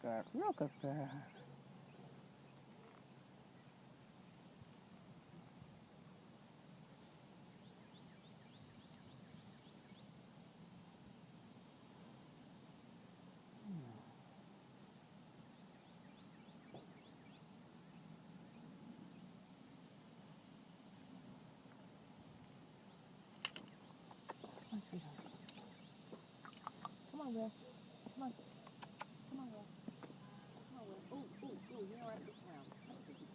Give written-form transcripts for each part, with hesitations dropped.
good. Look at that. Let's see. Come on, Will. Come on. Come on, Will. Come on, Will. Ooh, ooh, ooh. You know what? This round. Let's see.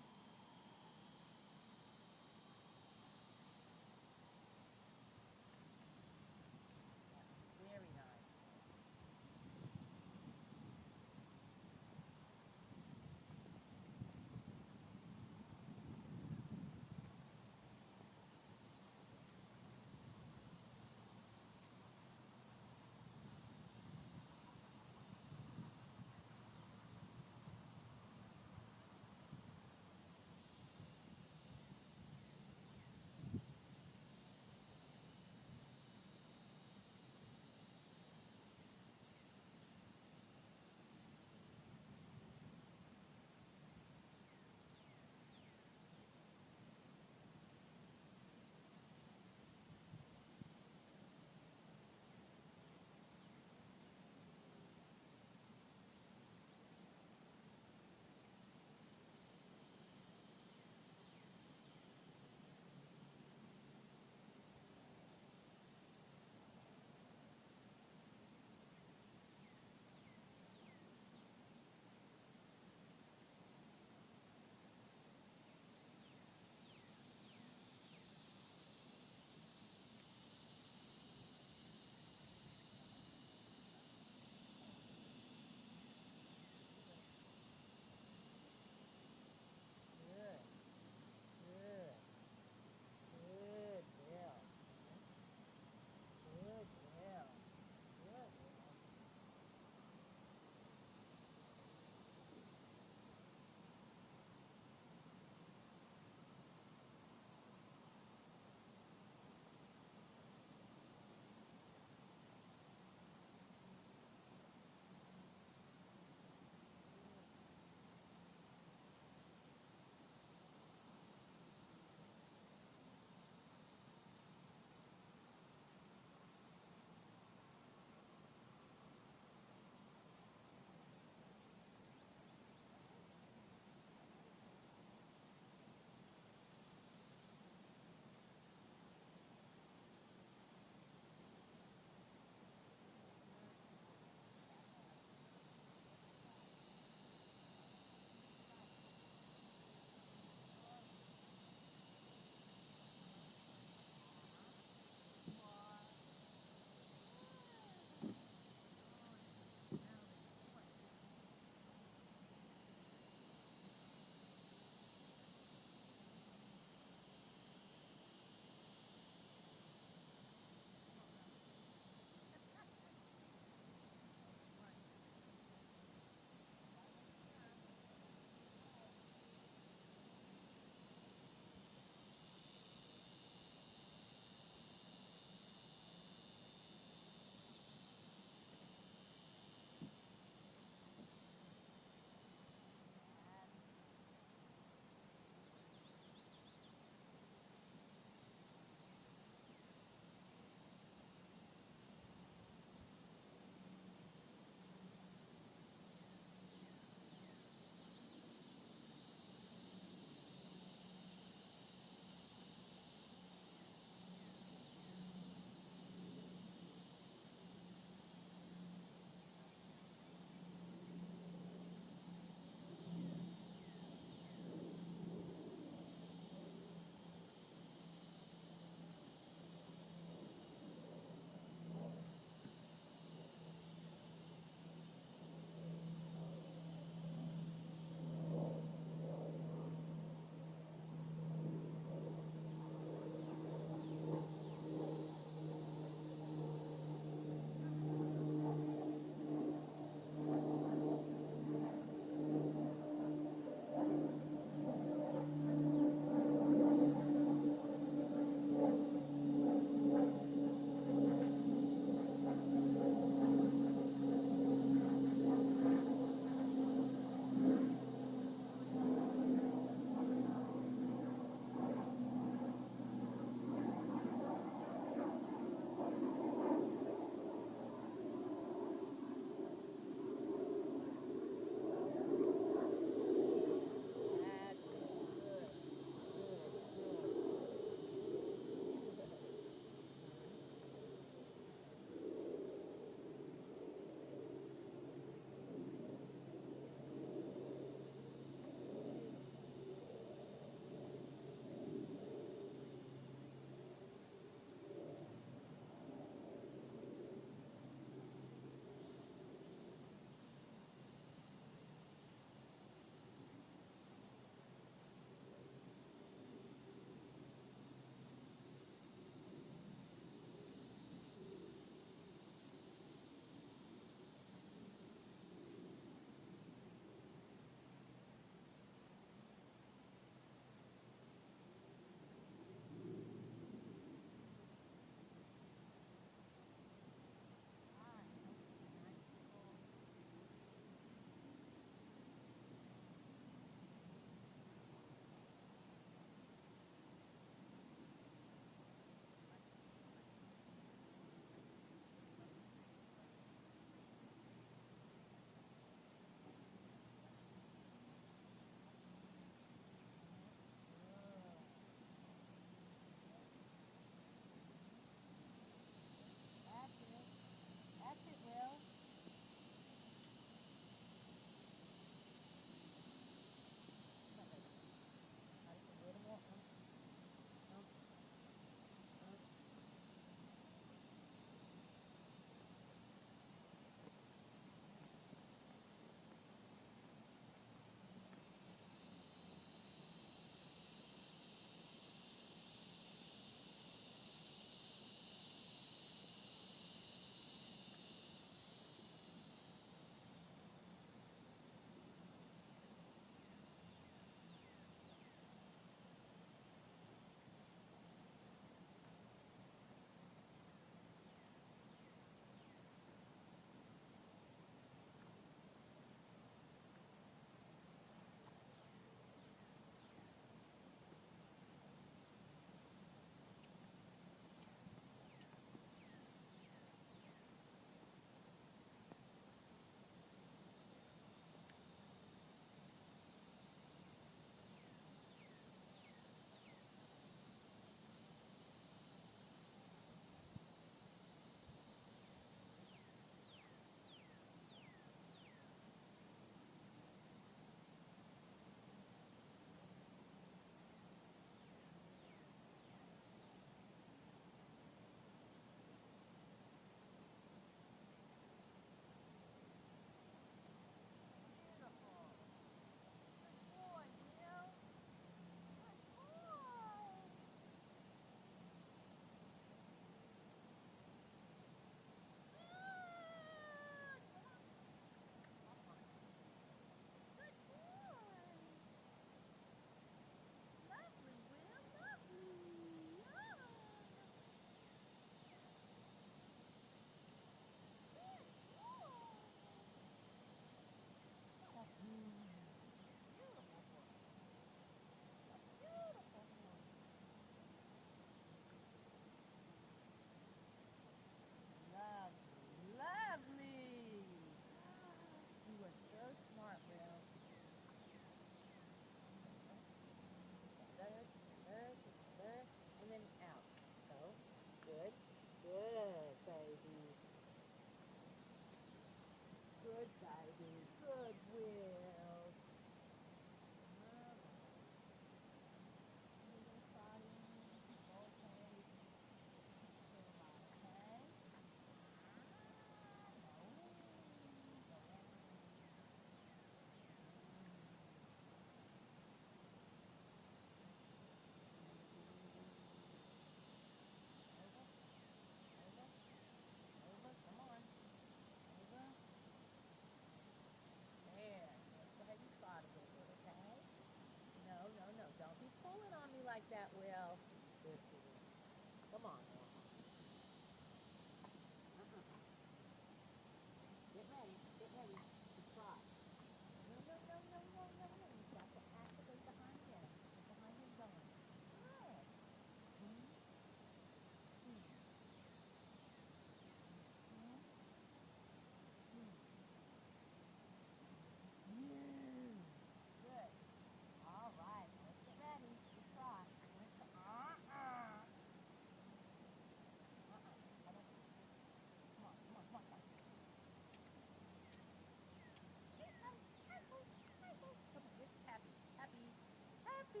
Good.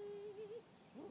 Good.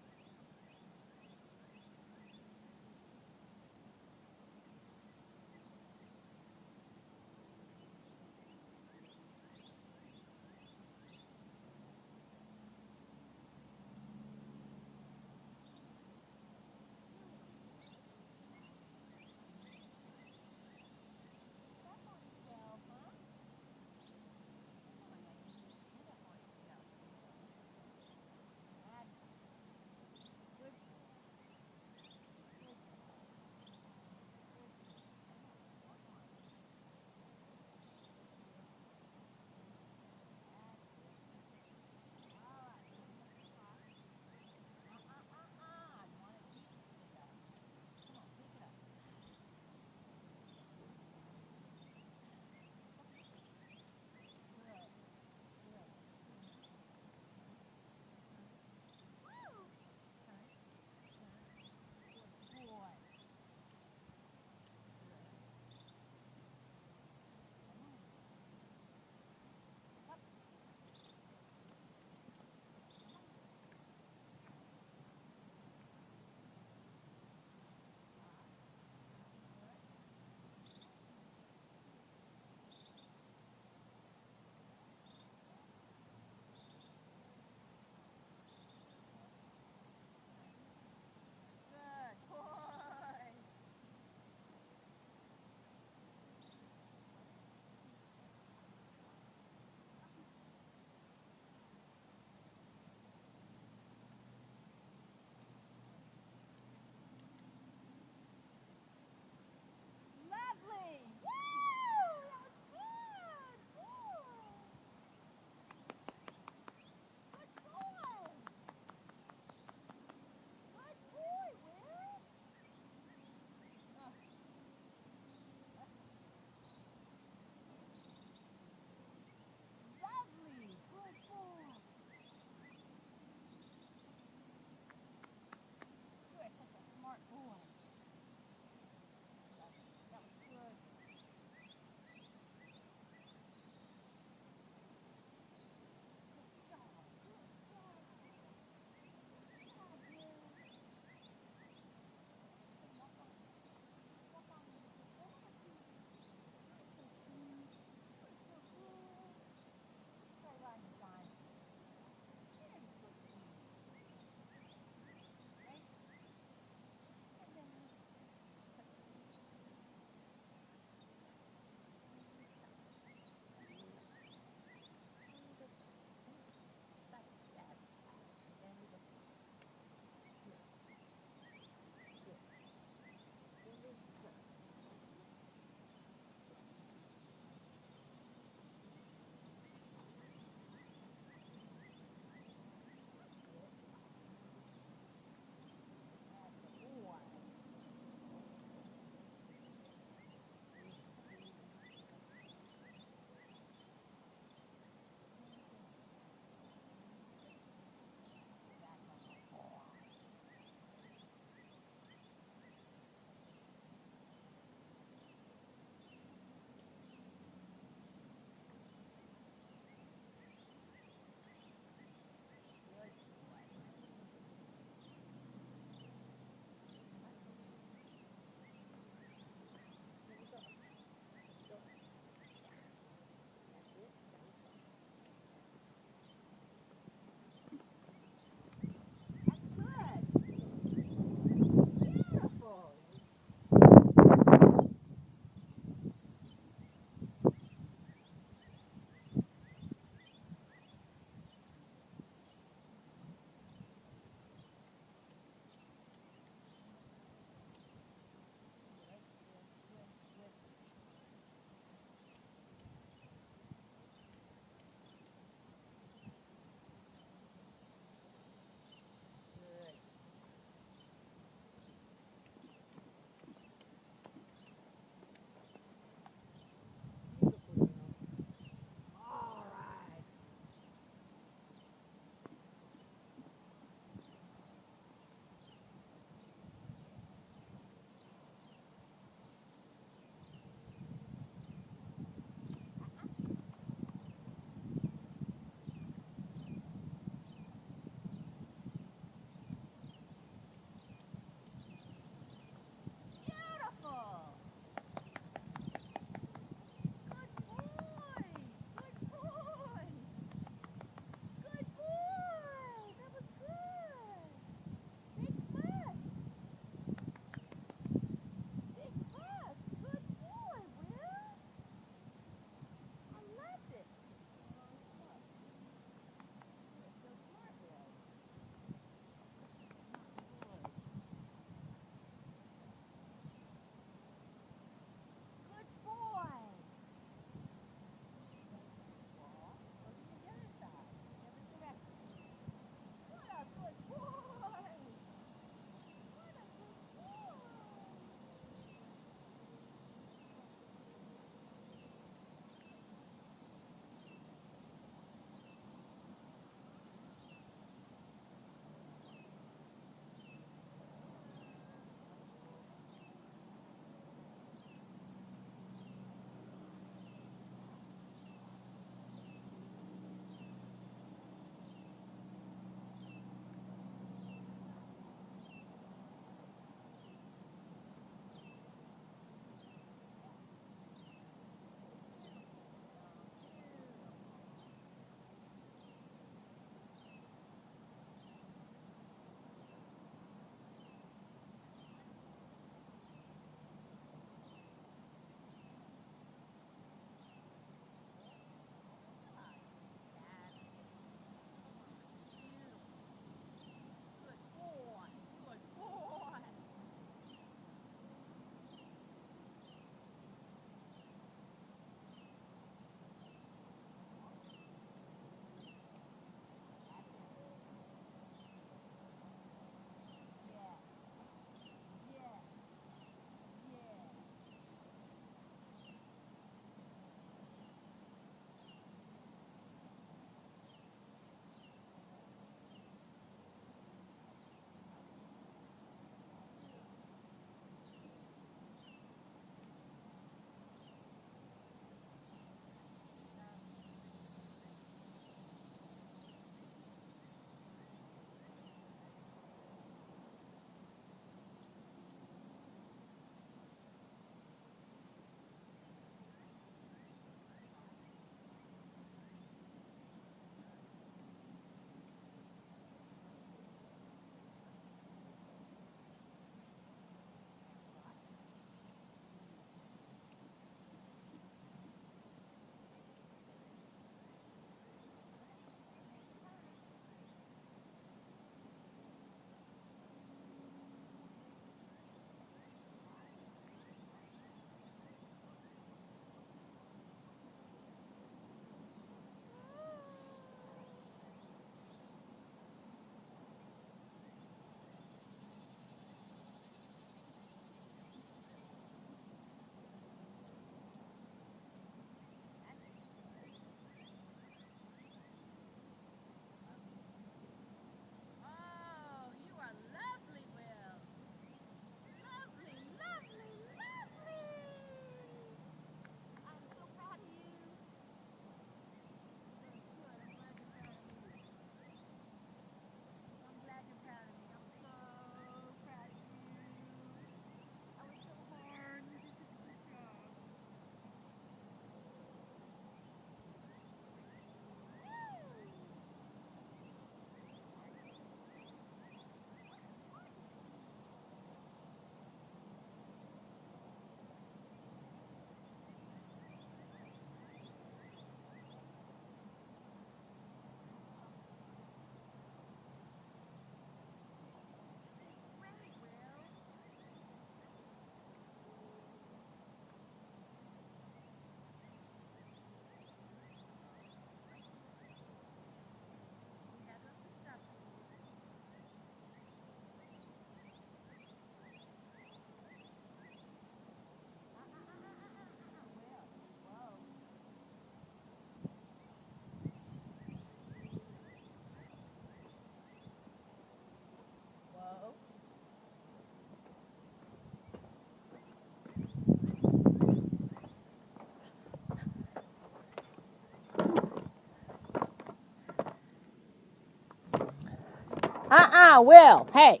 on, Will. Hey.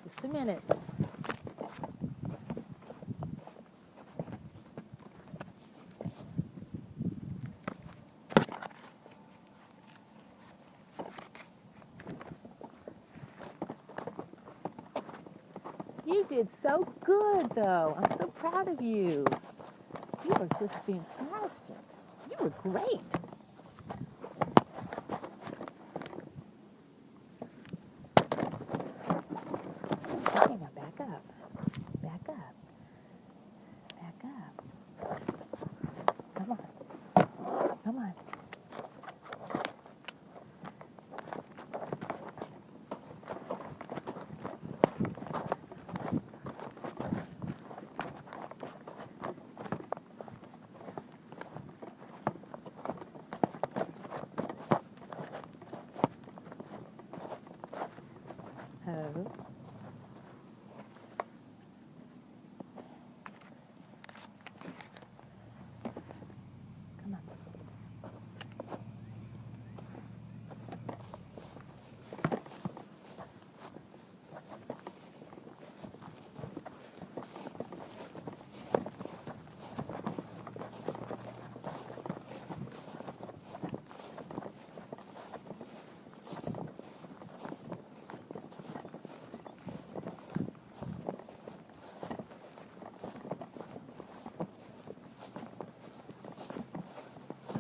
Just a minute. You did so good, though. I'm so proud of you. You were just fantastic. You were great. Okay, now back up. Back up. Back up. Come on. Come on. Oh. Come on.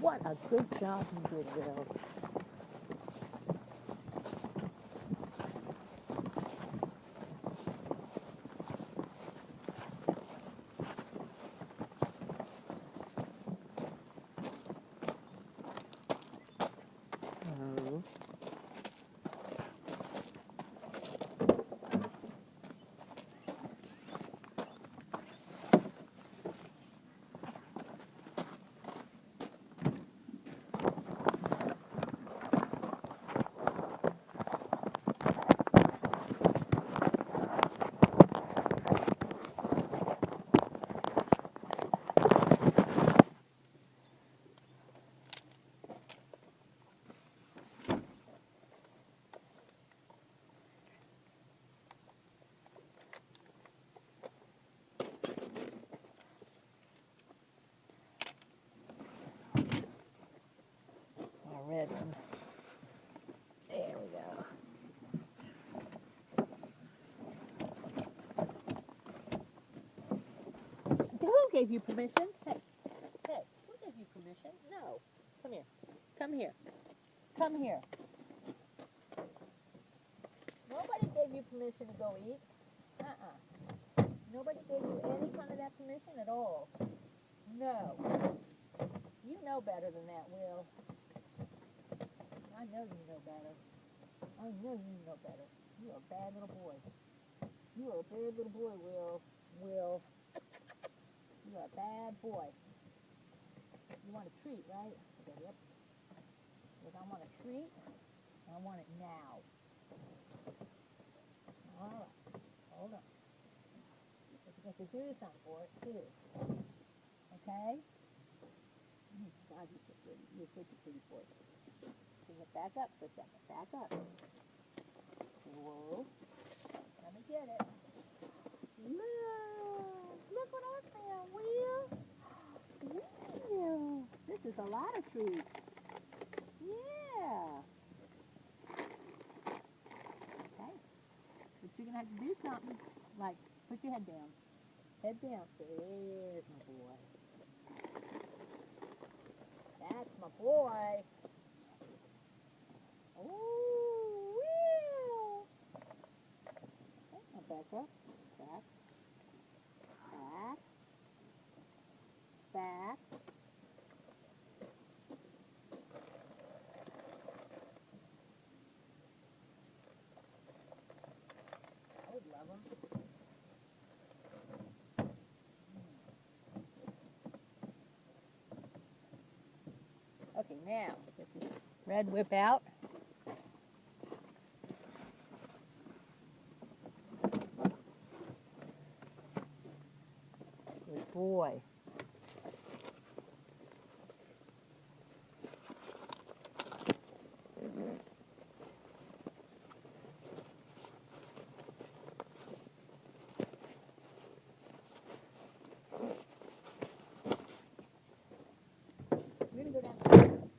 What a good job you did, Will. Oh. Our red one. There we go. Who gave you permission? Hey, hey, who gave you permission? No. Come here. Come here. Come here. Nobody gave you permission to go eat. Nobody gave you any kind of that permission at all. No. You know better than that, Will. I know you know better. I know you know better. You are a bad little boy. You are a bad little boy, Will. Will. You are a bad boy. You want a treat, right? Okay, yep. Because I want a treat, and I want it now. All right. Hold on. But you have to do something for it, too. Okay? God, you're so pretty. You're such a pretty boy. Bring it back up for a second. Back up. Whoa. Let me get it. Look what I found, Will. Will. This is a lot of treats. Yeah. Okay. But you're going to have to do something. Like, put your head down. Head down. There's my boy. That's my boy. Oh, Will. Okay, now back up. Back. Now, get this red whip out. Good boy. We're going to go down.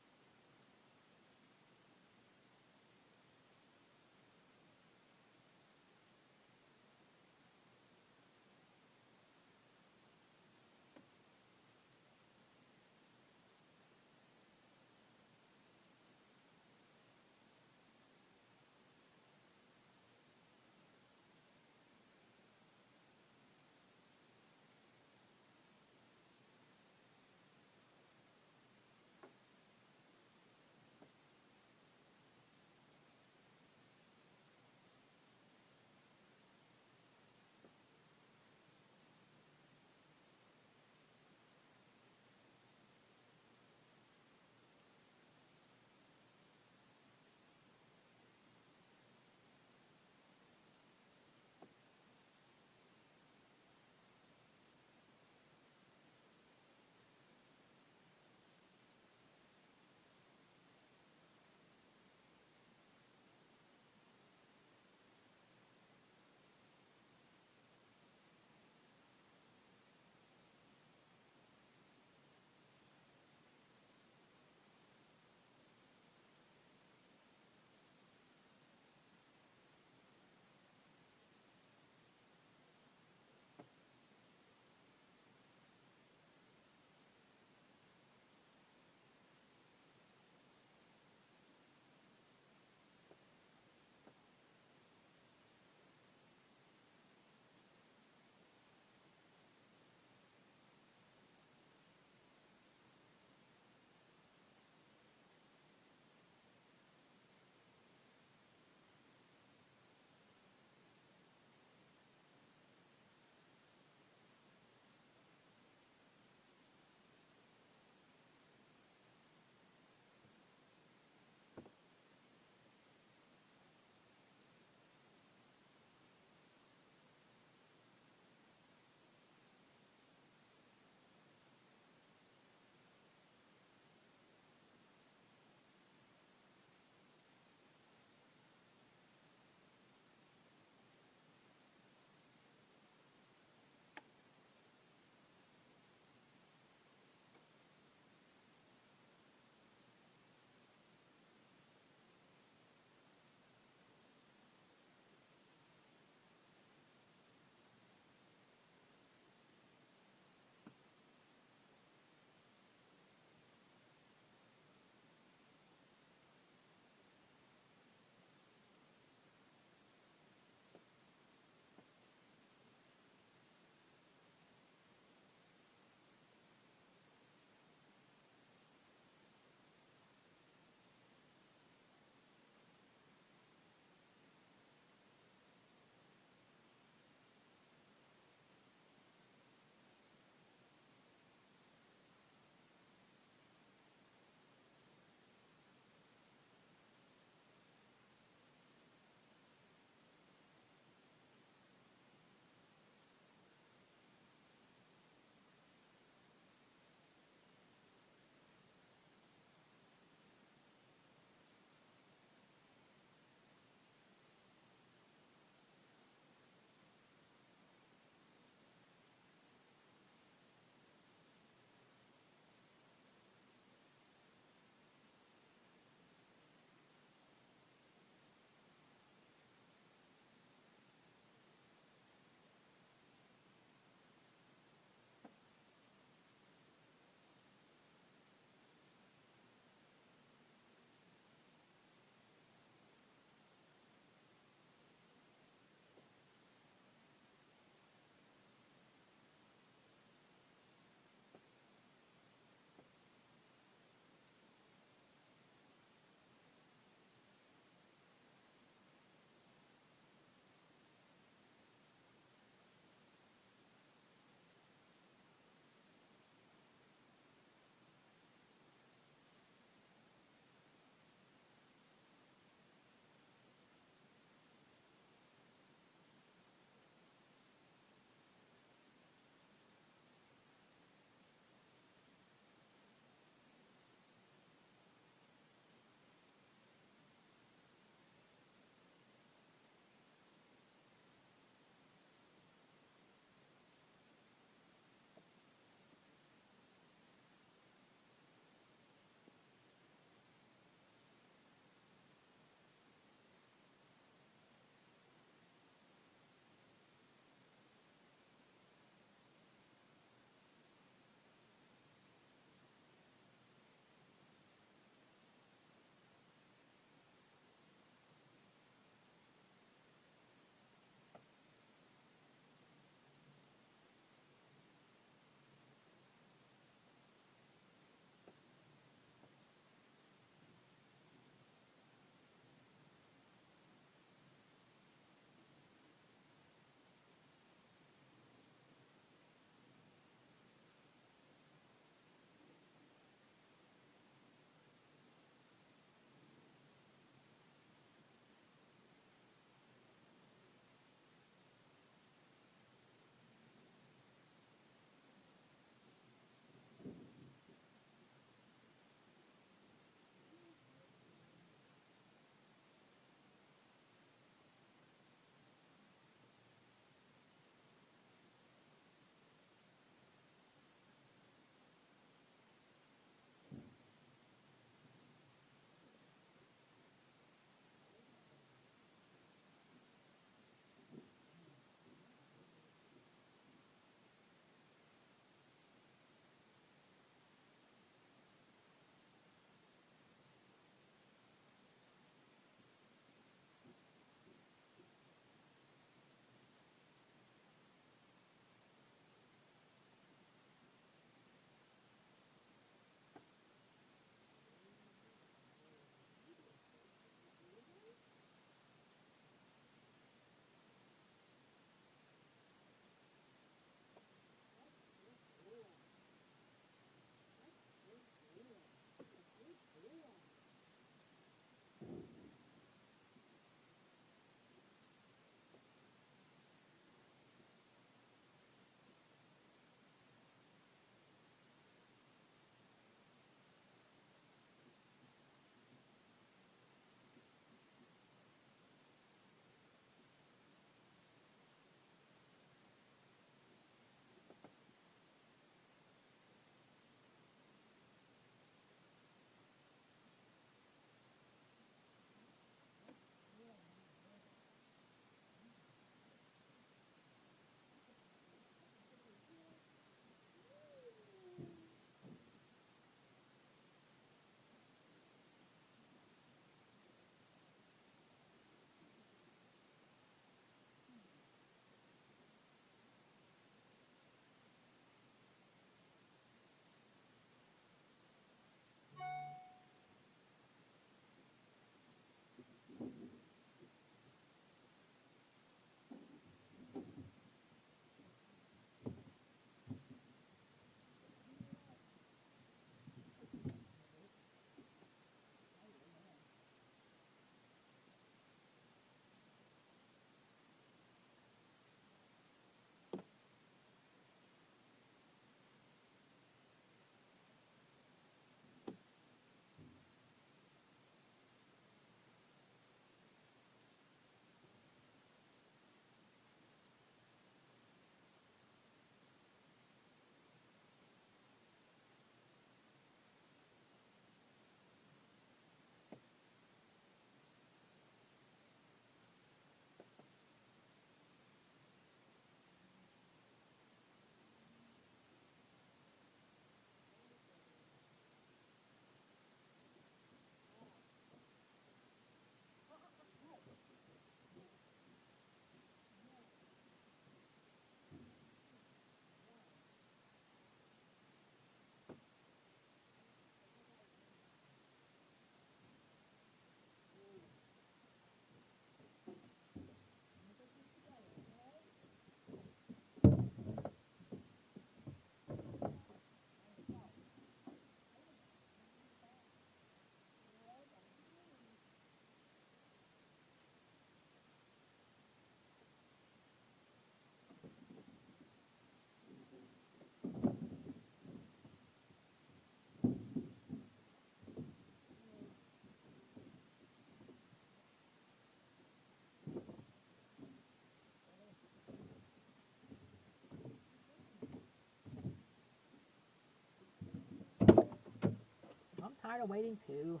tired of waiting too.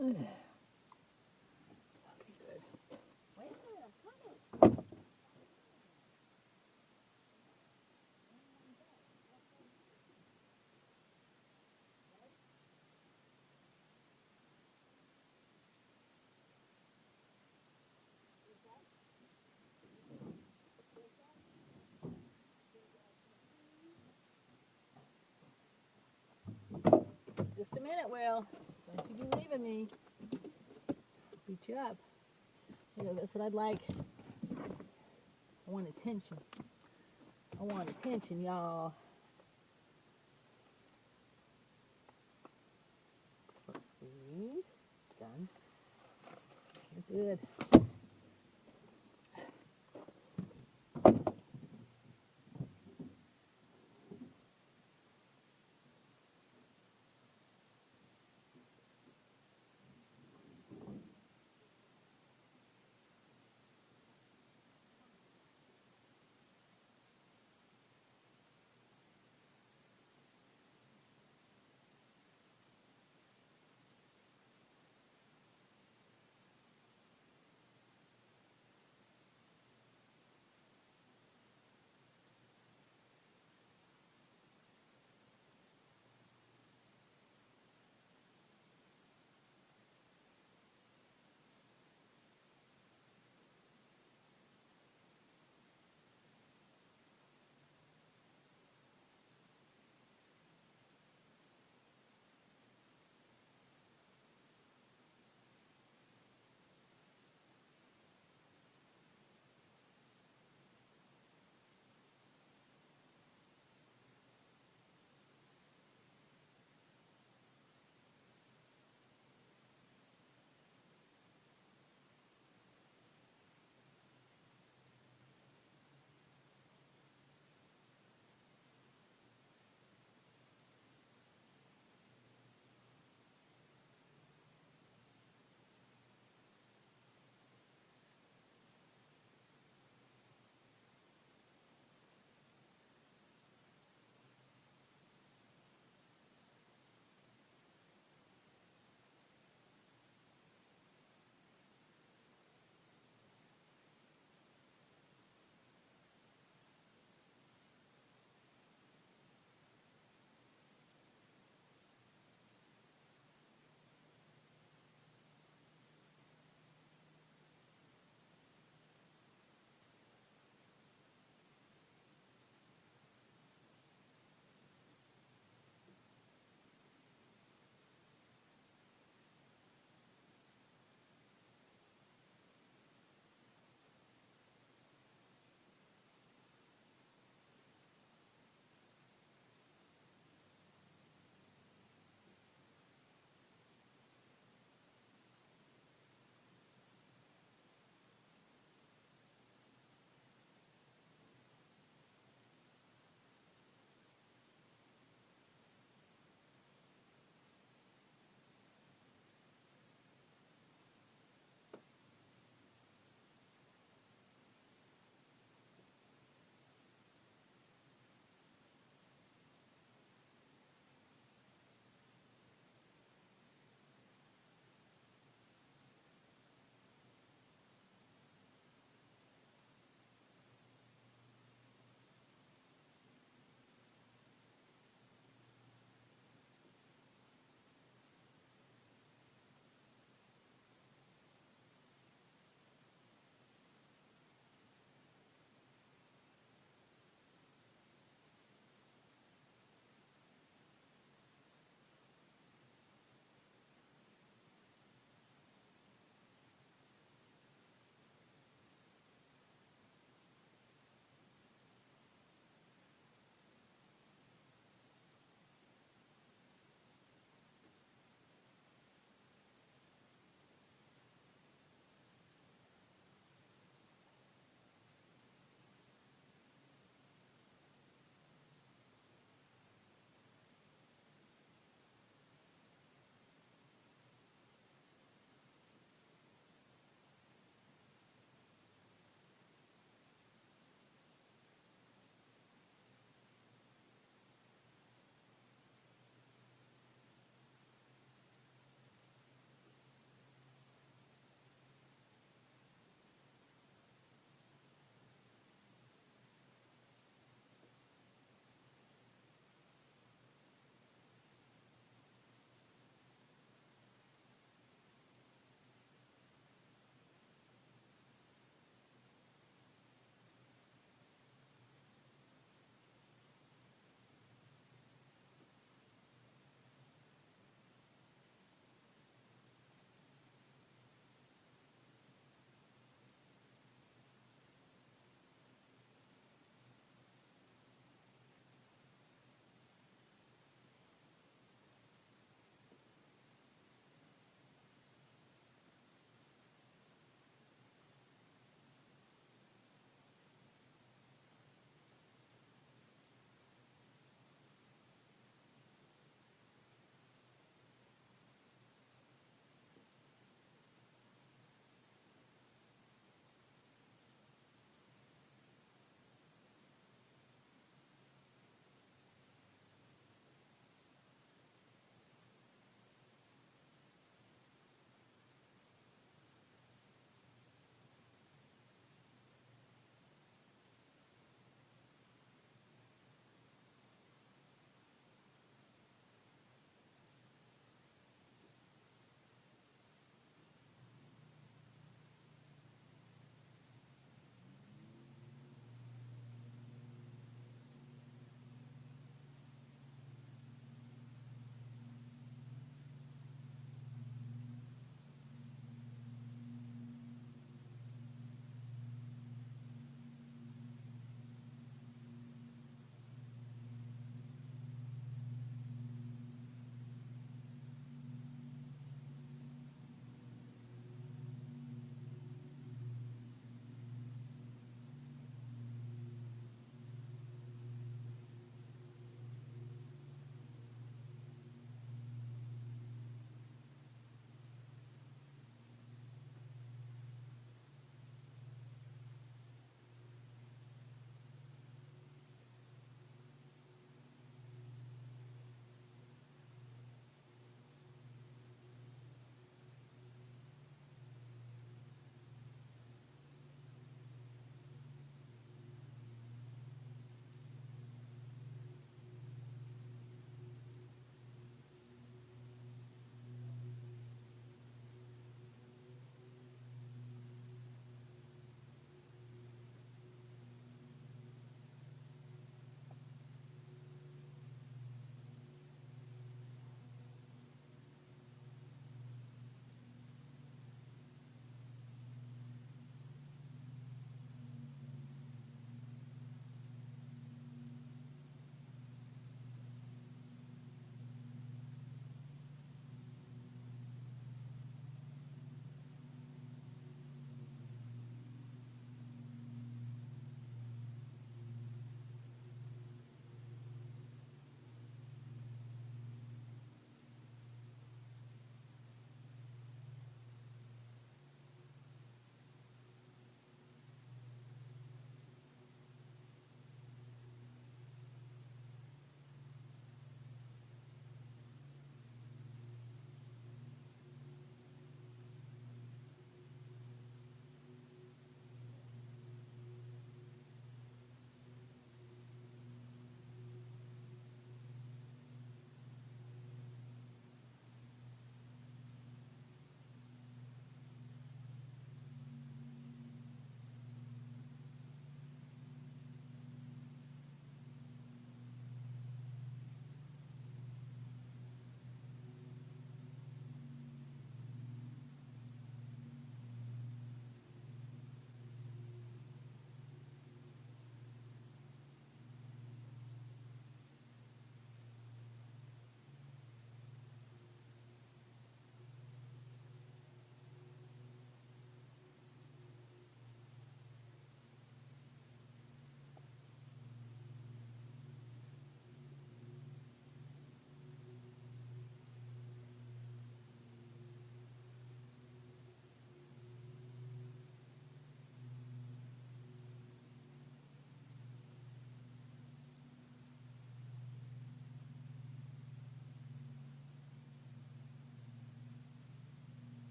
Okay, good. Wait a minute, I'm coming. Just a minute, Will. Don't you be leaving me. Beat you up. You know, that's what I'd like. I want attention. I want attention, y'all. Let's squeeze. Done. You're good.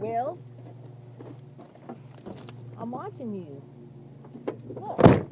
Will, I'm watching you. Look.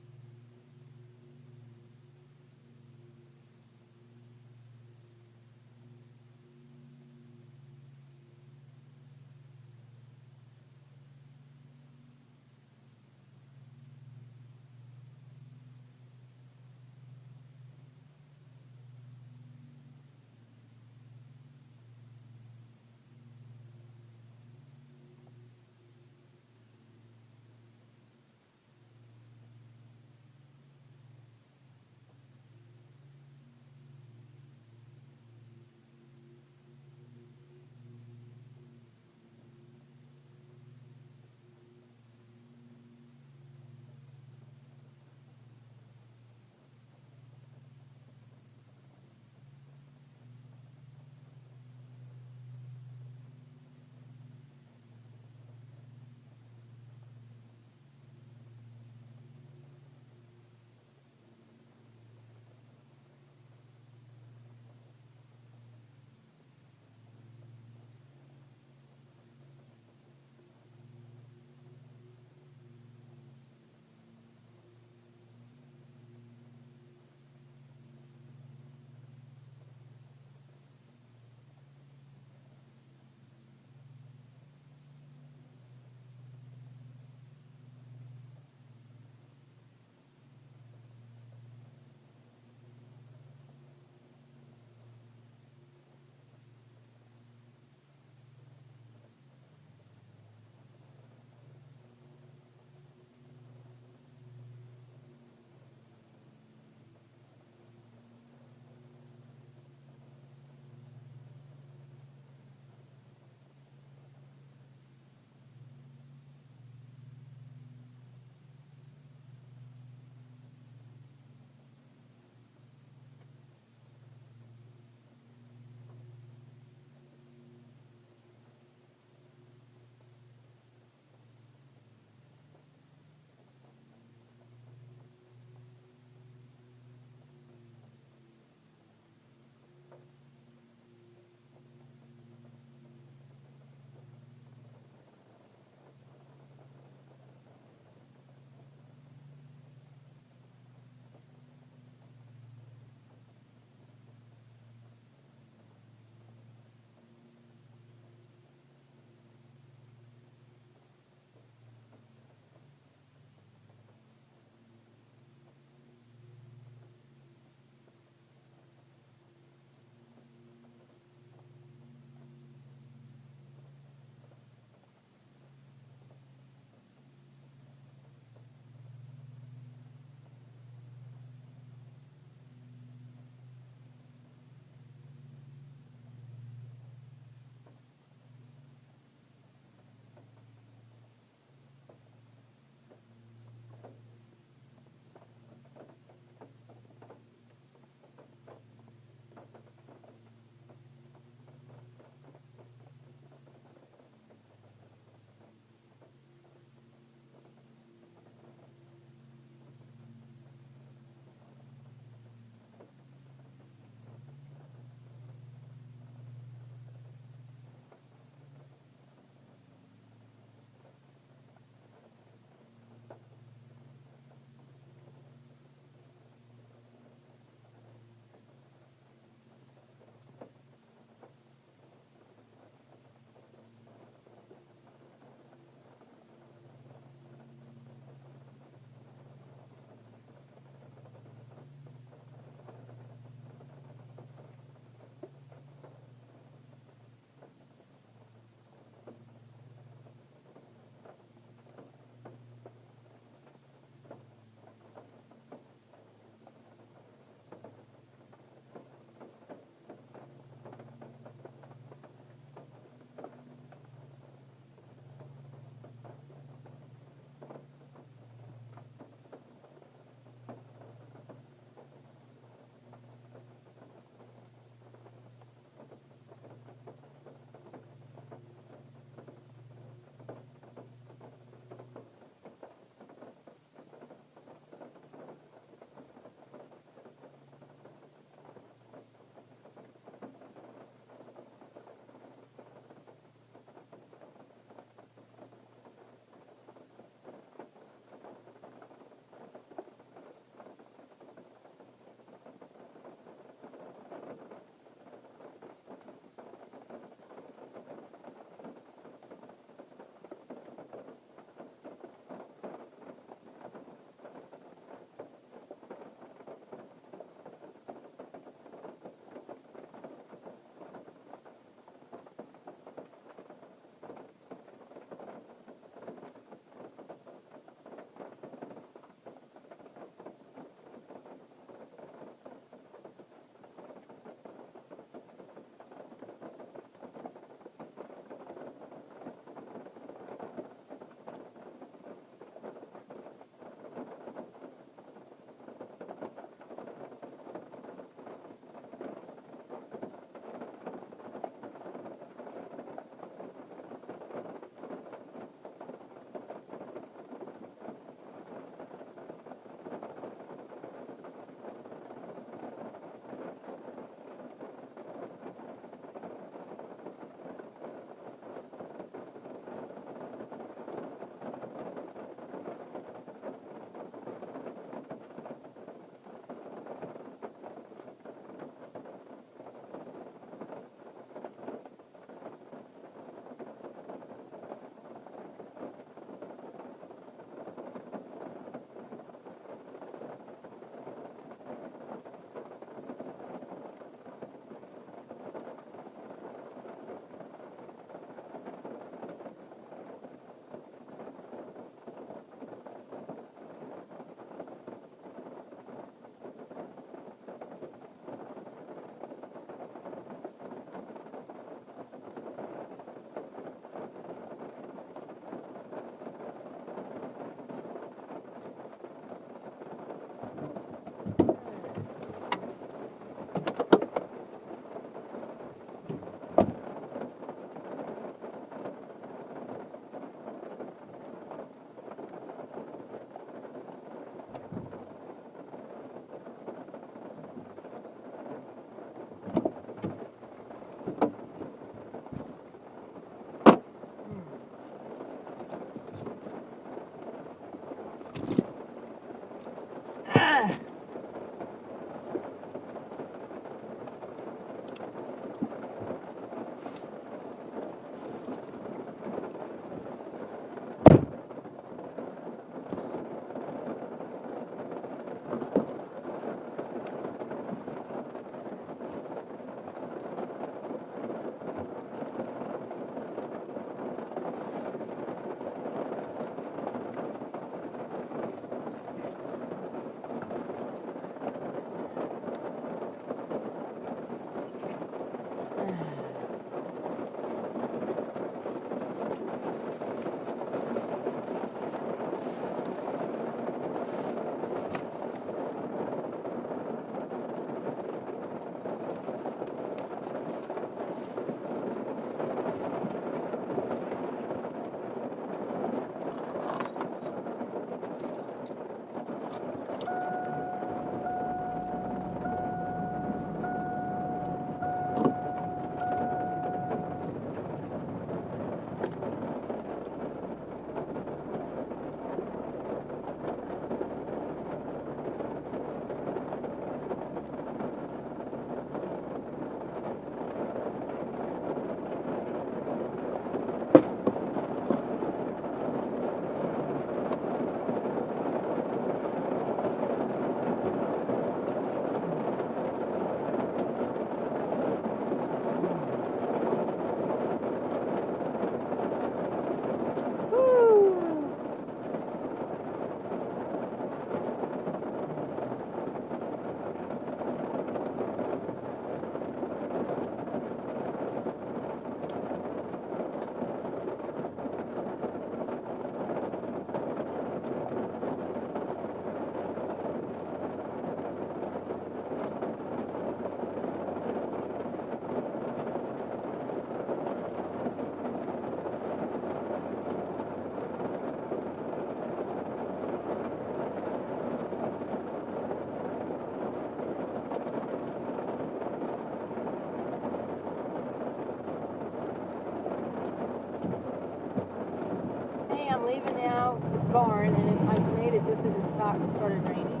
barn, and I made it just as it started raining.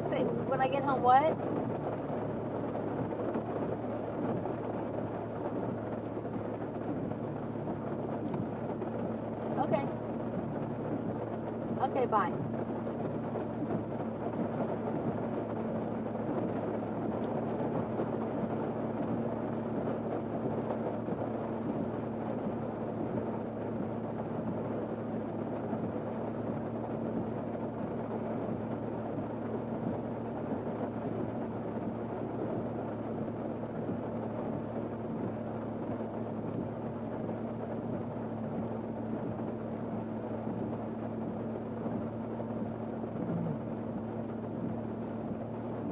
Say, when I get home, what? Okay. Okay, bye.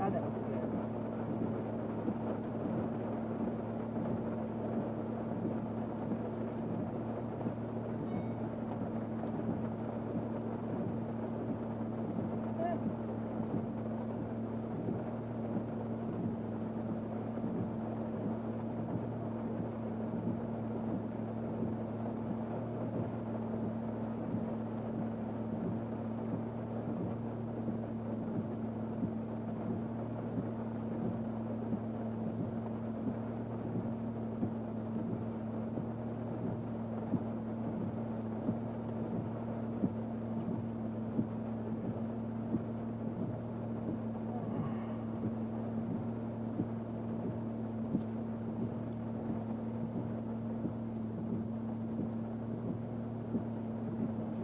That was good.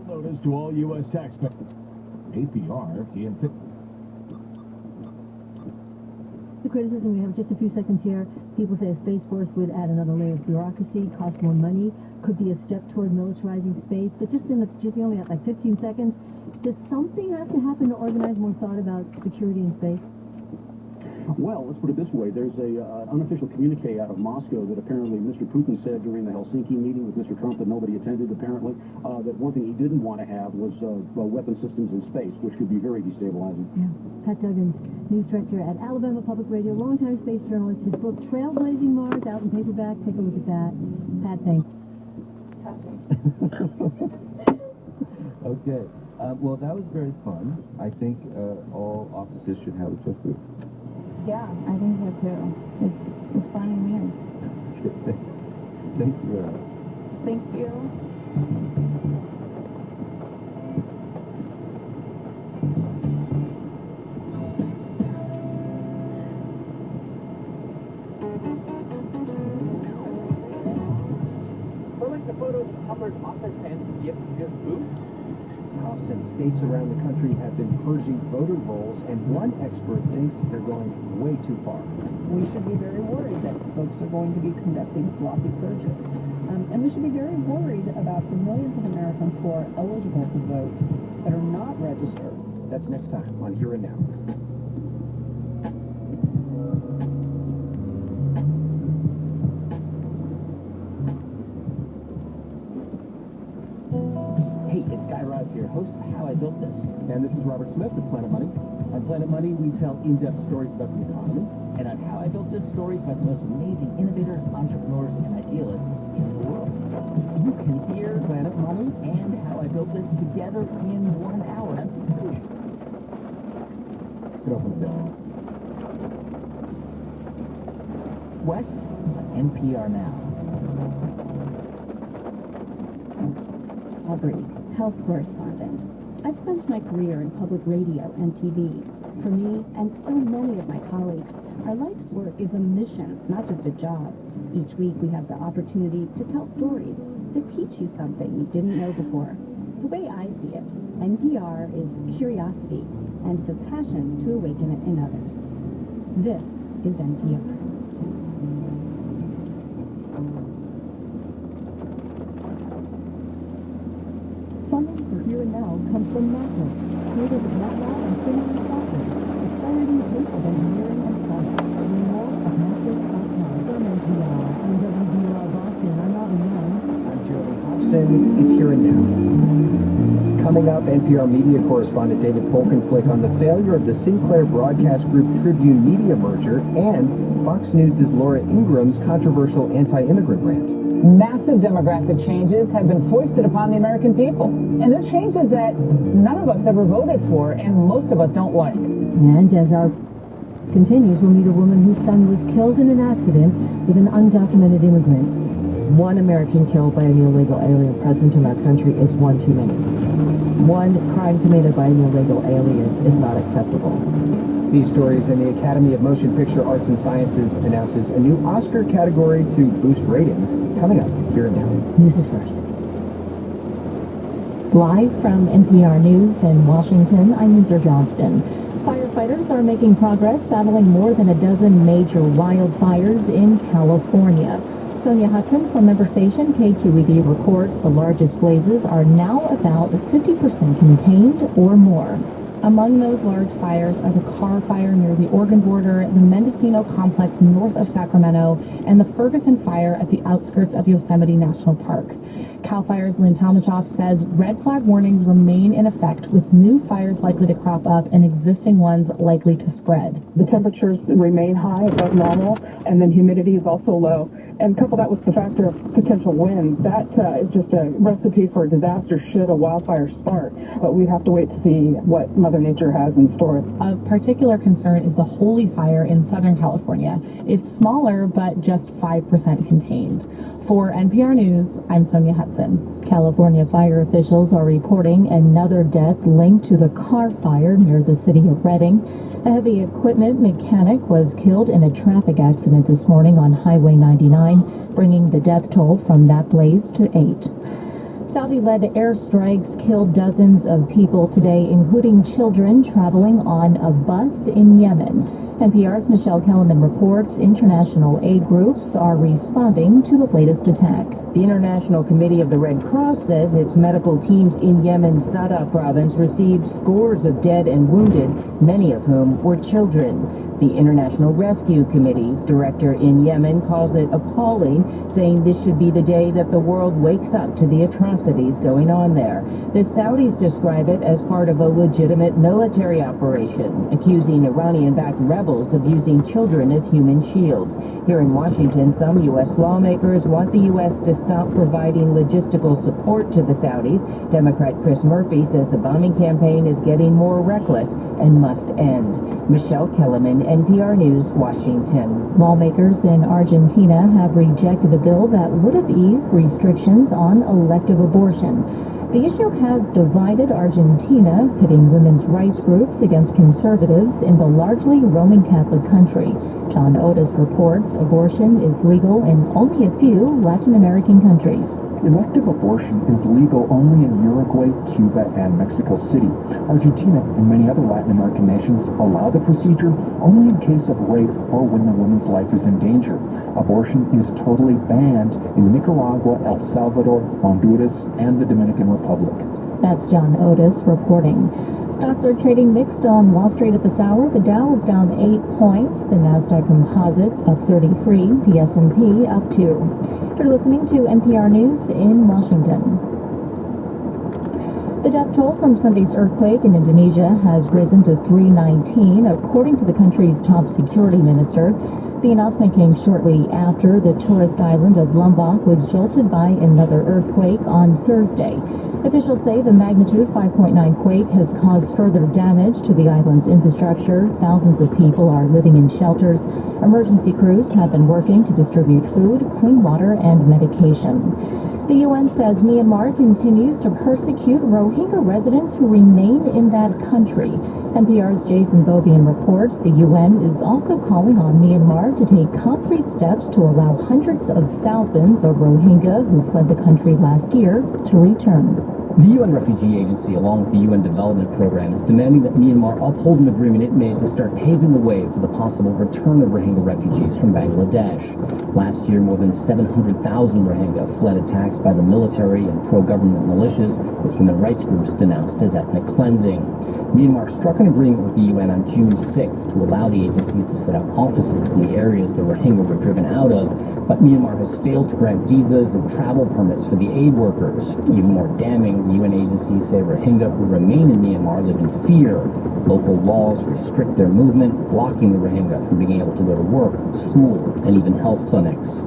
Notice to all U.S. taxpayers. APR in The criticism, we have just a few seconds here. People say a Space Force would add another layer of bureaucracy, cost more money, could be a step toward militarizing space. But just you only have like 15 seconds. Does something have to happen to organize more thought about security in space? Well, let's put it this way. There's a unofficial communique out of Moscow that apparently Mr. Putin said during the Helsinki meeting with Mr. Trump that nobody attended, apparently, that one thing he didn't want to have was weapon systems in space, which could be very destabilizing. Yeah. Pat Duggins, news director at Alabama Public Radio, longtime space journalist. His book, Trailblazing Mars, out in paperback. Take a look at that. Pat, thank you. Okay. Well, that was very fun. I think all offices should have a TIFF booth. Yeah, I think so too. It's fun and weird. Thank you very much. Thank you. Pulling the photos of Hubbard's office and gift this booth. House and states around the country have been purging voter rolls, and one expert thinks they're going way too far. We should be very worried that folks are going to be conducting sloppy purges. And we should be very worried about the millions of Americans who are eligible to vote that are not registered. That's next time on Here and Now. Hey, it's Guy Raz here, host of How I Built This. And this is Robert Smith with Planet Money. On Planet Money, we tell in-depth stories about the economy. And on How I Built This, stories about the most amazing innovators, entrepreneurs, and idealists in the world. You can hear Planet Money and How I Built This together in 1 hour. Get open a bit. West on NPR Now. Aubrey, health correspondent. I've spent my career in public radio and TV. For me, and so many of my colleagues, our life's work is a mission, not just a job. Each week we have the opportunity to tell stories, to teach you something you didn't know before. The way I see it, NPR is curiosity and the passion to awaken it in others. This is NPR. Funding for Here and Now comes from MatWorks, creators of MATLAB and similar software, accelerating the pace of engineering and science. Learn more at MatWorks.com. From NPR and WBUR Boston, I'm Robin Young. I'm Jeremy Hobson. It's Here and Now. Coming up, NPR media correspondent David Folkenflik on the failure of the Sinclair Broadcast Group Tribune media merger and Fox News' Laura Ingram's controversial anti-immigrant rant. Massive demographic changes have been foisted upon the American people. And they're changes that none of us ever voted for and most of us don't like. And as our continues, we'll meet a woman whose son was killed in an accident with an undocumented immigrant. One American killed by an illegal alien present in our country is one too many. One crime committed by an illegal alien is not acceptable. These stories, and the Academy of Motion Picture Arts and Sciences announces a new Oscar category to boost ratings. Coming up here and now. This is first. Live from NPR News in Washington, I'm Lisa Johnston. Firefighters are making progress battling more than a dozen major wildfires in California. Sonia Hudson from member station KQED reports the largest blazes are now about 50% contained or more. Among those large fires are the Carr Fire near the Oregon border, the Mendocino Complex north of Sacramento, and the Ferguson Fire at the outskirts of Yosemite National Park. CAL FIRE's Lynn Talmachoff says red flag warnings remain in effect, with new fires likely to crop up and existing ones likely to spread. The temperatures remain high above normal, and then humidity is also low. And couple that with the factor of potential winds, that is just a recipe for a disaster should a wildfire start. But we'd have to wait to see what Mother Nature has in store. Of particular concern is the Holy Fire in Southern California. It's smaller, but just 5% contained. For NPR News, I'm Sonia Hudson. California fire officials are reporting another death linked to the Carr Fire near the city of Redding. A heavy equipment mechanic was killed in a traffic accident this morning on Highway 99, bringing the death toll from that blaze to 8. Saudi-led airstrikes killed dozens of people today, including children traveling on a bus in Yemen. NPR's Michelle Kellerman reports international aid groups are responding to the latest attack. The International Committee of the Red Cross says its medical teams in Yemen's Sada province received scores of dead and wounded, many of whom were children. The International Rescue Committee's director in Yemen calls it appalling, saying this should be the day that the world wakes up to the atrocities going on there. The Saudis describe it as part of a legitimate military operation, accusing Iranian-backed rebels of using children as human shields. Here in Washington, some U.S. lawmakers want the U.S. to stop providing logistical support to the Saudis. Democrat Chris Murphy says the bombing campaign is getting more reckless and must end. Michelle Kellerman, NPR News, Washington. Lawmakers in Argentina have rejected a bill that would have eased restrictions on elective abortion. The issue has divided Argentina, pitting women's rights groups against conservatives in the largely Roman Catholic country. John Otis reports abortion is legal in only a few Latin American countries. Elective abortion is legal only in Uruguay, Cuba, and Mexico City. Argentina and many other Latin American nations allow the procedure only in case of rape or when the woman's life is in danger. Abortion is totally banned in Nicaragua, El Salvador, Honduras, and the Dominican Republic. That's John Otis reporting. Stocks are trading mixed on Wall Street at this hour. The Dow is down 8 points. The Nasdaq Composite up 33. The S&P up 2. You're listening to NPR News in Washington. The death toll from Sunday's earthquake in Indonesia has risen to 319, according to the country's top security minister. The announcement came shortly after the tourist island of Lombok was jolted by another earthquake on Thursday. Officials say the magnitude 5.9 quake has caused further damage to the island's infrastructure. Thousands of people are living in shelters. Emergency crews have been working to distribute food, clean water, and medication. The UN says Myanmar continues to persecute Rohingya residents who remain in that country. NPR's Jason Beaubien reports the UN is also calling on Myanmar to take concrete steps to allow hundreds of thousands of Rohingya who fled the country last year to return. The UN Refugee Agency, along with the UN Development Program, is demanding that Myanmar uphold an agreement it made to start paving the way for the possible return of Rohingya refugees from Bangladesh. Last year, more than 700,000 Rohingya fled attacks by the military and pro-government militias, what human rights groups denounced as ethnic cleansing. Myanmar struck an agreement with the UN on June 6th to allow the agencies to set up offices in the areas the Rohingya were driven out of, but Myanmar has failed to grant visas and travel permits for the aid workers. Even more damning, UN agencies say Rohingya who remain in Myanmar live in fear. Local laws restrict their movement, blocking the Rohingya from being able to go to work, school, and even health clinics.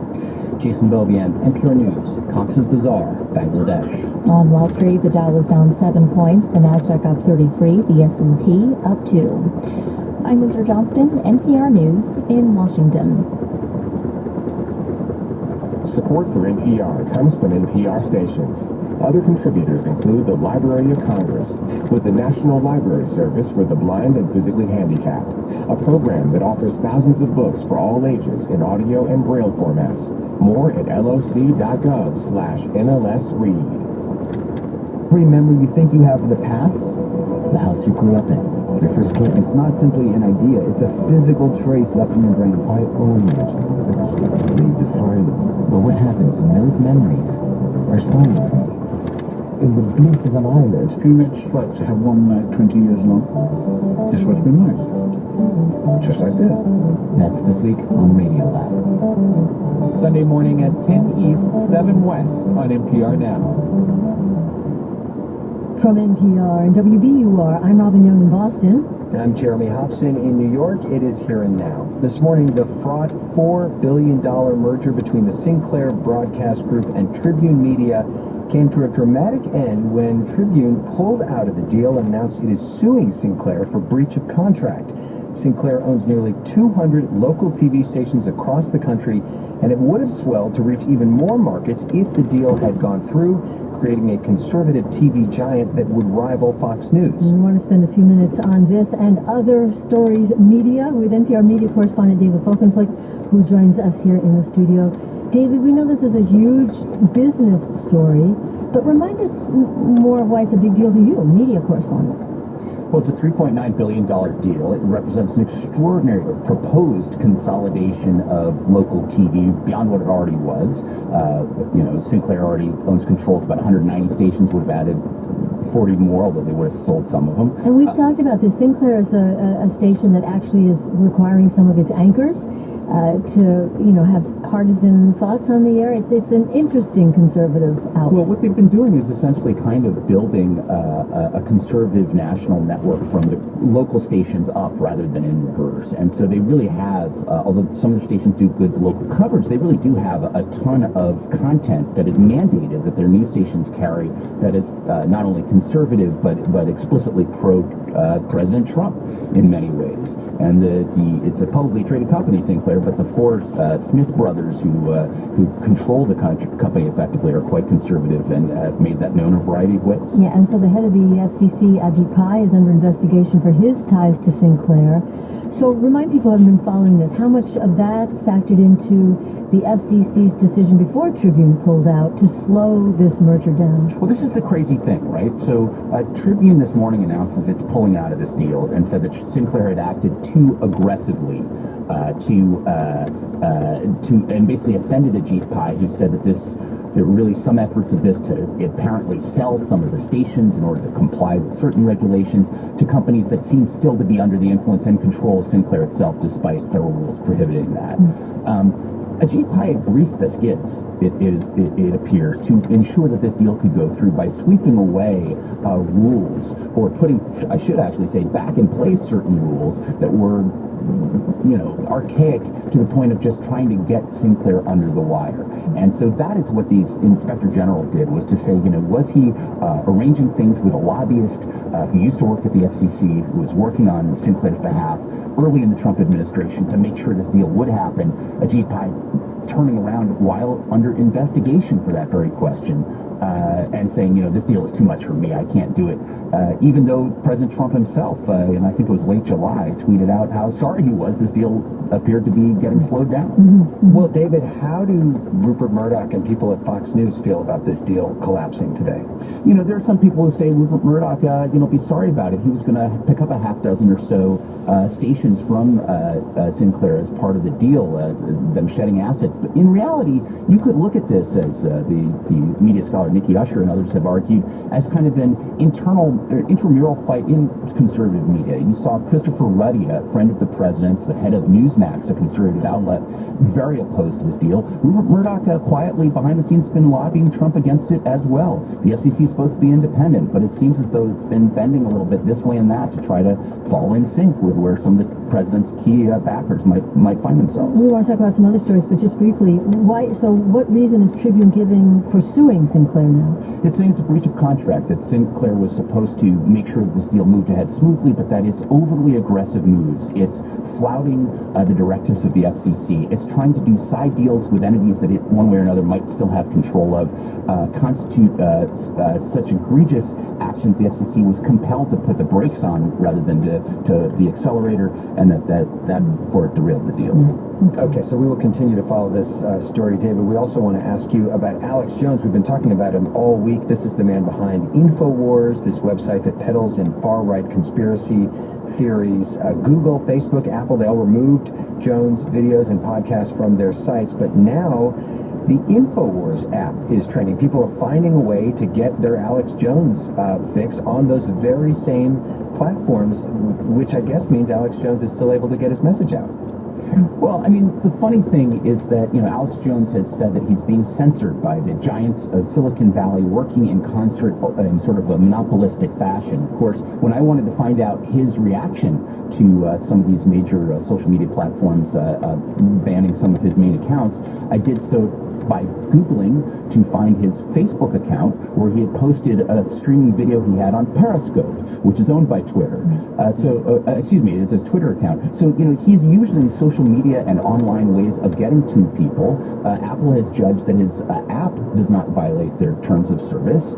Jason Beaubien, NPR News, Cox's Bazar, Bangladesh. On Wall Street, the Dow was down 7 points, the Nasdaq up 33, the S&P up 2. I'm Winter Johnston, NPR News in Washington. Support for NPR comes from NPR stations. Other contributors include the Library of Congress, with the National Library Service for the Blind and Physically Handicapped, a program that offers thousands of books for all ages in audio and braille formats. More at loc.gov/NLSread. Every memory you think you have of the past, the house you grew up in, your first kiss. It's not simply an idea, it's a physical trace left in your brain. I own those memories. They define them. But what happens when those memories are stolen from you? In the blink of an eyelid. Teenage flights have one night 20 years long. It's what's been like. Just like that. That's This Week on Radiolab. Sunday morning at 10 East, 7 West on NPR Now. From NPR and WBUR, I'm Robin Young in Boston. I'm Jeremy Hobson in New York. It is Here and Now. This morning, the fraught $4 billion merger between the Sinclair Broadcast Group and Tribune Media came to a dramatic end when Tribune pulled out of the deal and announced it is suing Sinclair for breach of contract. Sinclair owns nearly 200 local TV stations across the country, and it would have swelled to reach even more markets if the deal had gone through, creating a conservative TV giant that would rival Fox News. We want to spend a few minutes on this and other stories media with NPR media correspondent David Folkenflik, who joins us here in the studio. David, we know this is a huge business story, but remind us more of why it's a big deal to you, media correspondent. Well, it's a $3.9 billion deal. It represents an extraordinary proposed consolidation of local TV beyond what it already was. Sinclair already owns control of about 190 stations, would have added 40 more, although they would have sold some of them. And we've talked about this. Sinclair is a station that actually is requiring some of its anchors to have partisan thoughts on the air. It's an interesting conservative outlet. Well, what they've been doing is essentially kind of building a conservative national network from the local stations up rather than in reverse. And so they really have, although some of the stations do good local coverage, they really do have a ton of content that is mandated that their news stations carry that is not only conservative but explicitly pro President Trump in many ways. And it's a publicly traded company, Sinclair, but the four Smith brothers who control the company effectively are quite conservative and have made that known in a variety of ways. Yeah, and so the head of the FCC, Ajit Pai, is under investigation for his ties to Sinclair. So remind people who haven't been following this, how much of that factored into the FCC's decision before Tribune pulled out to slow this merger down? Well, this is the crazy thing, right? So Tribune this morning announces it's pulling out of this deal and said that Sinclair had acted too aggressively and basically offended Ajit Pai, who said that there were really some efforts of this to apparently sell some of the stations in order to comply with certain regulations to companies that seem still to be under the influence and control of Sinclair itself, despite federal rules prohibiting that. Ajit Pai had greased the skids, it appears, to ensure that this deal could go through by sweeping away rules, or putting, I should actually say, back in place certain rules that were archaic to the point of just trying to get Sinclair under the wire. And so that is what these Inspector General did, was to say, was he arranging things with a lobbyist who used to work at the FCC, who was working on Sinclair's behalf early in the Trump administration to make sure this deal would happen. Ajit Pai turning around while under investigation for that very question, and saying, this deal is too much for me, I can't do it. Even though President Trump himself, and I think it was late July, tweeted out how sorry he was this deal appeared to be getting slowed down. Well, David, how do Rupert Murdoch and people at Fox News feel about this deal collapsing today? There are some people who say Rupert Murdoch, be sorry about it. He was going to pick up a half dozen or so stations from Sinclair as part of the deal, them shedding assets context. But in reality, you could look at this as the media scholar Nikki Usher and others have argued as kind of an intramural fight in conservative media. You saw Christopher Ruddy, a friend of the president's, the head of Newsmax, a conservative outlet, very opposed to this deal. Rupert Murdoch quietly behind the scenes has been lobbying Trump against it as well. The FCC is supposed to be independent, but it seems as though it's been bending a little bit this way and that to try to fall in sync with where some of the president's key backers might find themselves. We want to talk about some other stories, but just briefly, so what reason is Tribune giving for suing Sinclair now? It's saying it's a breach of contract, that Sinclair was supposed to make sure that this deal moved ahead smoothly, but that it's overly aggressive moves. It's flouting the directives of the FCC. It's trying to do side deals with entities that it, one way or another, might still have control of, constitute such egregious actions the FCC was compelled to put the brakes on rather than to the accelerator, and that for it derailed the deal. Okay, so we will continue to follow this story, David. We also want to ask you about Alex Jones. We've been talking about him all week. This is the man behind InfoWars, this website that peddles in far-right conspiracy theories. Google, Facebook, Apple, they all removed Jones' videos and podcasts from their sites, but now the InfoWars app is trending. People are finding a way to get their Alex Jones fix on those very same platforms, which I guess means Alex Jones is still able to get his message out. Well, I mean, the funny thing is that, Alex Jones has said that he's being censored by the giants of Silicon Valley working in concert in sort of a monopolistic fashion. Of course, when I wanted to find out his reaction to some of these major social media platforms banning some of his main accounts, I did so by Googling to find his Facebook account, where he had posted a streaming video he had on Periscope, which is owned by Twitter. Excuse me, it's a Twitter account. So, he's using social media and online ways of getting to people. Apple has judged that his app does not violate their terms of service.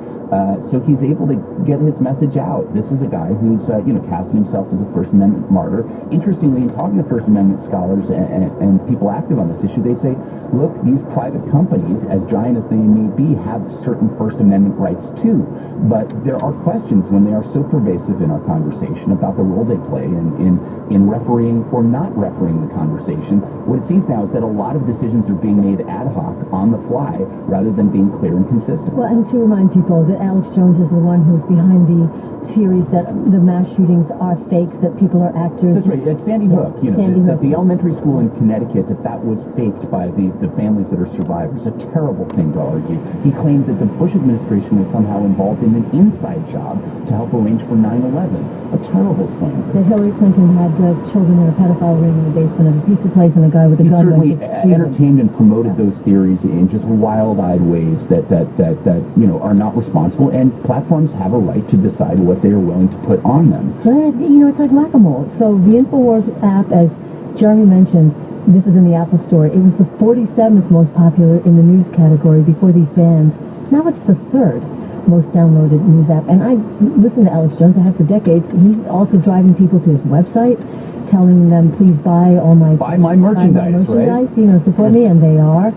So he's able to get his message out. This is a guy who's, casting himself as a First Amendment martyr. Interestingly, in talking to First Amendment scholars and people active on this issue, they say, look, these private companies, as giant as they may be, have certain First Amendment rights too. But there are questions when they are so pervasive in our conversation about the role they play in refereeing or not refereeing the conversation. What it seems now is that a lot of decisions are being made ad hoc, on the fly, rather than being clear and consistent. Well, and to remind people that Alex Jones is the one who's behind the theories that the mass shootings are fakes, that people are actors. That's right. At Sandy Hook, the elementary school in Connecticut, that was faked by the families that are survivors. A terrible thing to argue. He claimed that the Bush administration was somehow involved in an inside job to help arrange for 9/11. A terrible slander. That Hillary Clinton had children in a pedophile ring in the basement of a pizza place, and a guy with a gun. He certainly entertained and promoted those theories in just wild-eyed ways that are not responsible, and platforms have a right to decide what they are willing to put on them. But, it's like whack-a-mole. So the InfoWars app, as Jeremy mentioned, this is in the Apple Store. It was the 47th most popular in the news category before these bans. Now it's the 3rd most downloaded news app. And I listen to Alex Jones. I have for decades. He's also driving people to his website, telling them, please buy all my merchandise, right? Support me, and they are.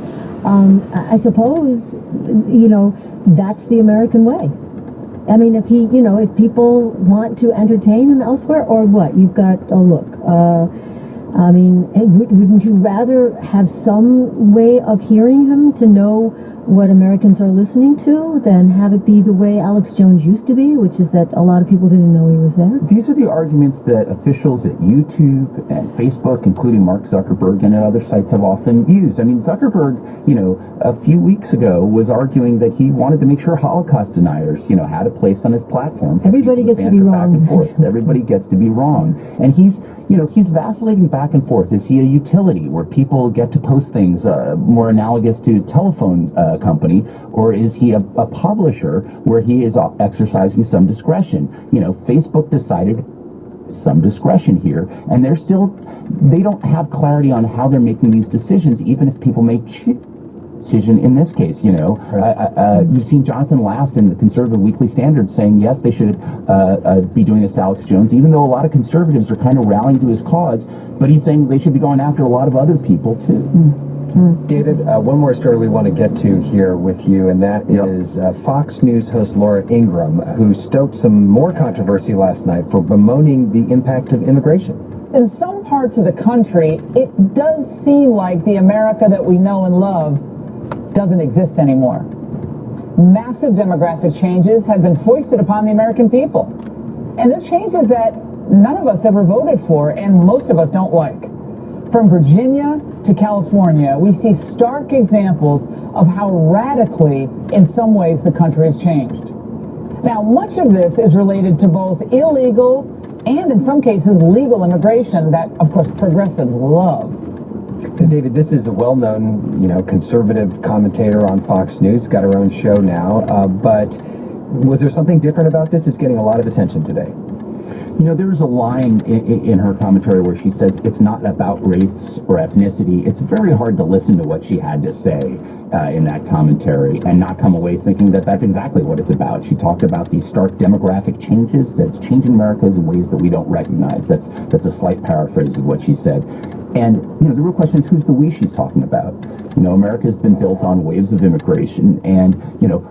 I suppose, that's the American way. I mean, if people want to entertain him elsewhere, or what? You've got, wouldn't you rather have some way of hearing him to know what Americans are listening to than have it be the way Alex Jones used to be, which is that a lot of people didn't know he was there? These are the arguments that officials at YouTube and Facebook, including Mark Zuckerberg and other sites, have often used. I mean, Zuckerberg, a few weeks ago was arguing that he wanted to make sure Holocaust deniers, had a place on his platform. Everybody gets to be wrong. Everybody gets to be wrong. And he's vacillating back and forth. Is he a utility where people get to post things more analogous to telephone company, or is he a publisher where he is exercising some discretion? Facebook decided some discretion here, and they don't have clarity on how they're making these decisions, even if people make decision in this case. You've seen Jonathan Last in the Conservative Weekly Standard saying yes, they should be doing this to Alex Jones, even though a lot of conservatives are kind of rallying to his cause, but he's saying they should be going after a lot of other people too. David, one more story we want to get to here with you, and that is Fox News host Laura Ingraham, who stoked some more controversy last night for bemoaning the impact of immigration. In some parts of the country, it does seem like the America that we know and love doesn't exist anymore. Massive demographic changes have been foisted upon the American people. And they're changes that none of us ever voted for and most of us don't like. From Virginia to California, we see stark examples of how radically, in some ways, the country has changed. Now, much of this is related to both illegal and, in some cases, legal immigration that, of course, progressives love. David, this is a well-known, conservative commentator on Fox News. Got her own show now. But was there something different about this? It's getting a lot of attention today. There's a line in her commentary where she says it's not about race or ethnicity. It's very hard to listen to what she had to say in that commentary and not come away thinking that that's exactly what it's about. She talked about these stark demographic changes that's changing America in ways that we don't recognize. That's a slight paraphrase of what she said. And, the real question is, who's the we she's talking about? America's been built on waves of immigration, and,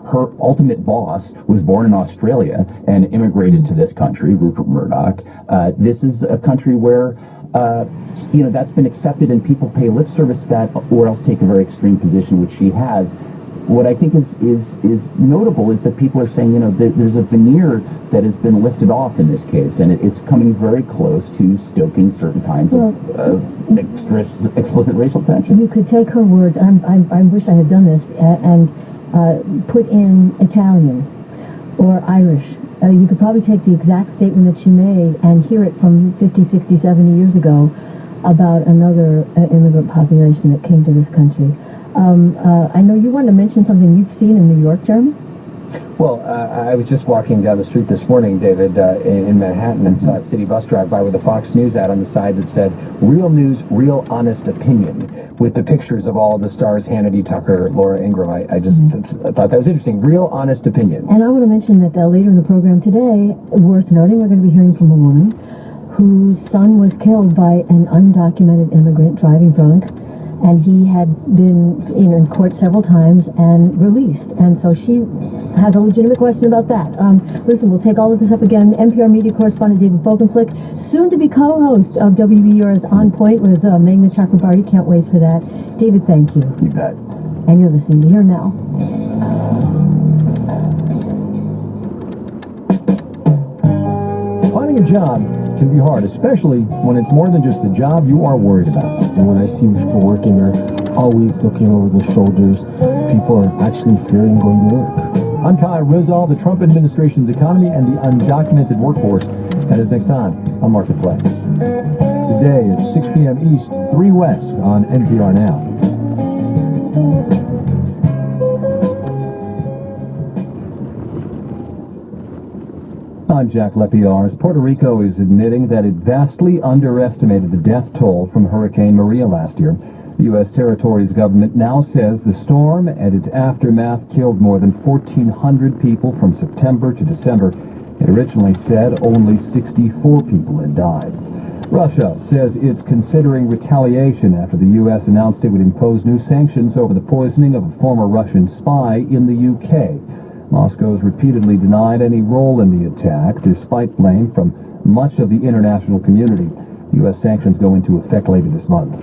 her ultimate boss was born in Australia and immigrated to this country, Rupert Murdoch. This is a country where, that's been accepted and people pay lip service to that, or else take a very extreme position, which she has. What I think is notable is that people are saying, there's a veneer that has been lifted off in this case, and it's coming very close to stoking certain kinds of explicit racial tension. You could take her words, and I wish I had done this, and put in Italian or Irish. You could probably take the exact statement that she made and hear it from 50, 60, 70 years ago about another immigrant population that came to this country. I know you wanted to mention something you've seen in New York, Jeremy? Well, I was just walking down the street this morning, David, in Manhattan, and saw a city bus drive by with a Fox News ad on the side that said, "Real news, real honest opinion," with the pictures of all the stars, Hannity, Tucker, Laura Ingraham. I just thought that was interesting. Real honest opinion. And I want to mention that later in the program today, worth noting, we're going to be hearing from a woman whose son was killed by an undocumented immigrant driving drunk. And he had been in court several times and released. And so she has a legitimate question about that. Listen, we'll take all of this up again. NPR media correspondent David Folkenflik, soon to be co-host of WBUR's On Point with Meghna Chakrabarti. Can't wait for that. David, thank you. You bet. And you're listening to Here Now. Finding a job can be hard, especially when it's more than just the job you are worried about. And when I see people working, they're always looking over their shoulders. People are actually fearing going to work. I'm Kai Rizal, the Trump administration's economy and the undocumented workforce. And it's next time on Marketplace. Today at 6 p.m. East, 3 West on NPR Now. I'm Jack Lepiarz. Puerto Rico is admitting that it vastly underestimated the death toll from Hurricane Maria last year. The U.S. territory's government now says the storm and its aftermath killed more than 1,400 people from September to December. It originally said only 64 people had died. Russia says it's considering retaliation after the U.S. announced it would impose new sanctions over the poisoning of a former Russian spy in the U.K. Moscow has repeatedly denied any role in the attack, despite blame from much of the international community. U.S. sanctions go into effect later this month.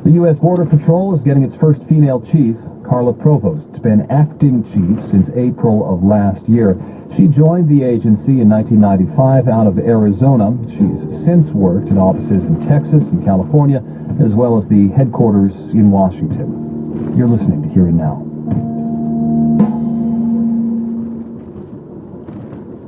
The U.S. Border Patrol is getting its first female chief. Carla Provost's been acting chief since April of last year. She joined the agency in 1995 out of Arizona. She's since worked in offices in Texas and California, as well as the headquarters in Washington. You're listening to Here and Now.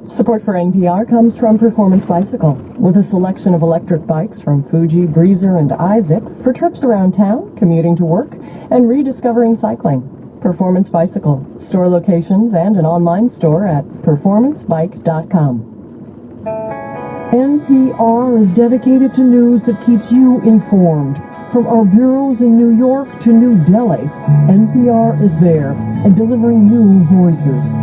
Support for NPR comes from Performance Bicycle, with a selection of electric bikes from Fuji, Breezer, and iZip for trips around town, commuting to work, and rediscovering cycling. Performance Bicycle, store locations and an online store at performancebike.com. NPR is dedicated to news that keeps you informed. From our bureaus in New York to New Delhi, NPR is there and delivering new voices.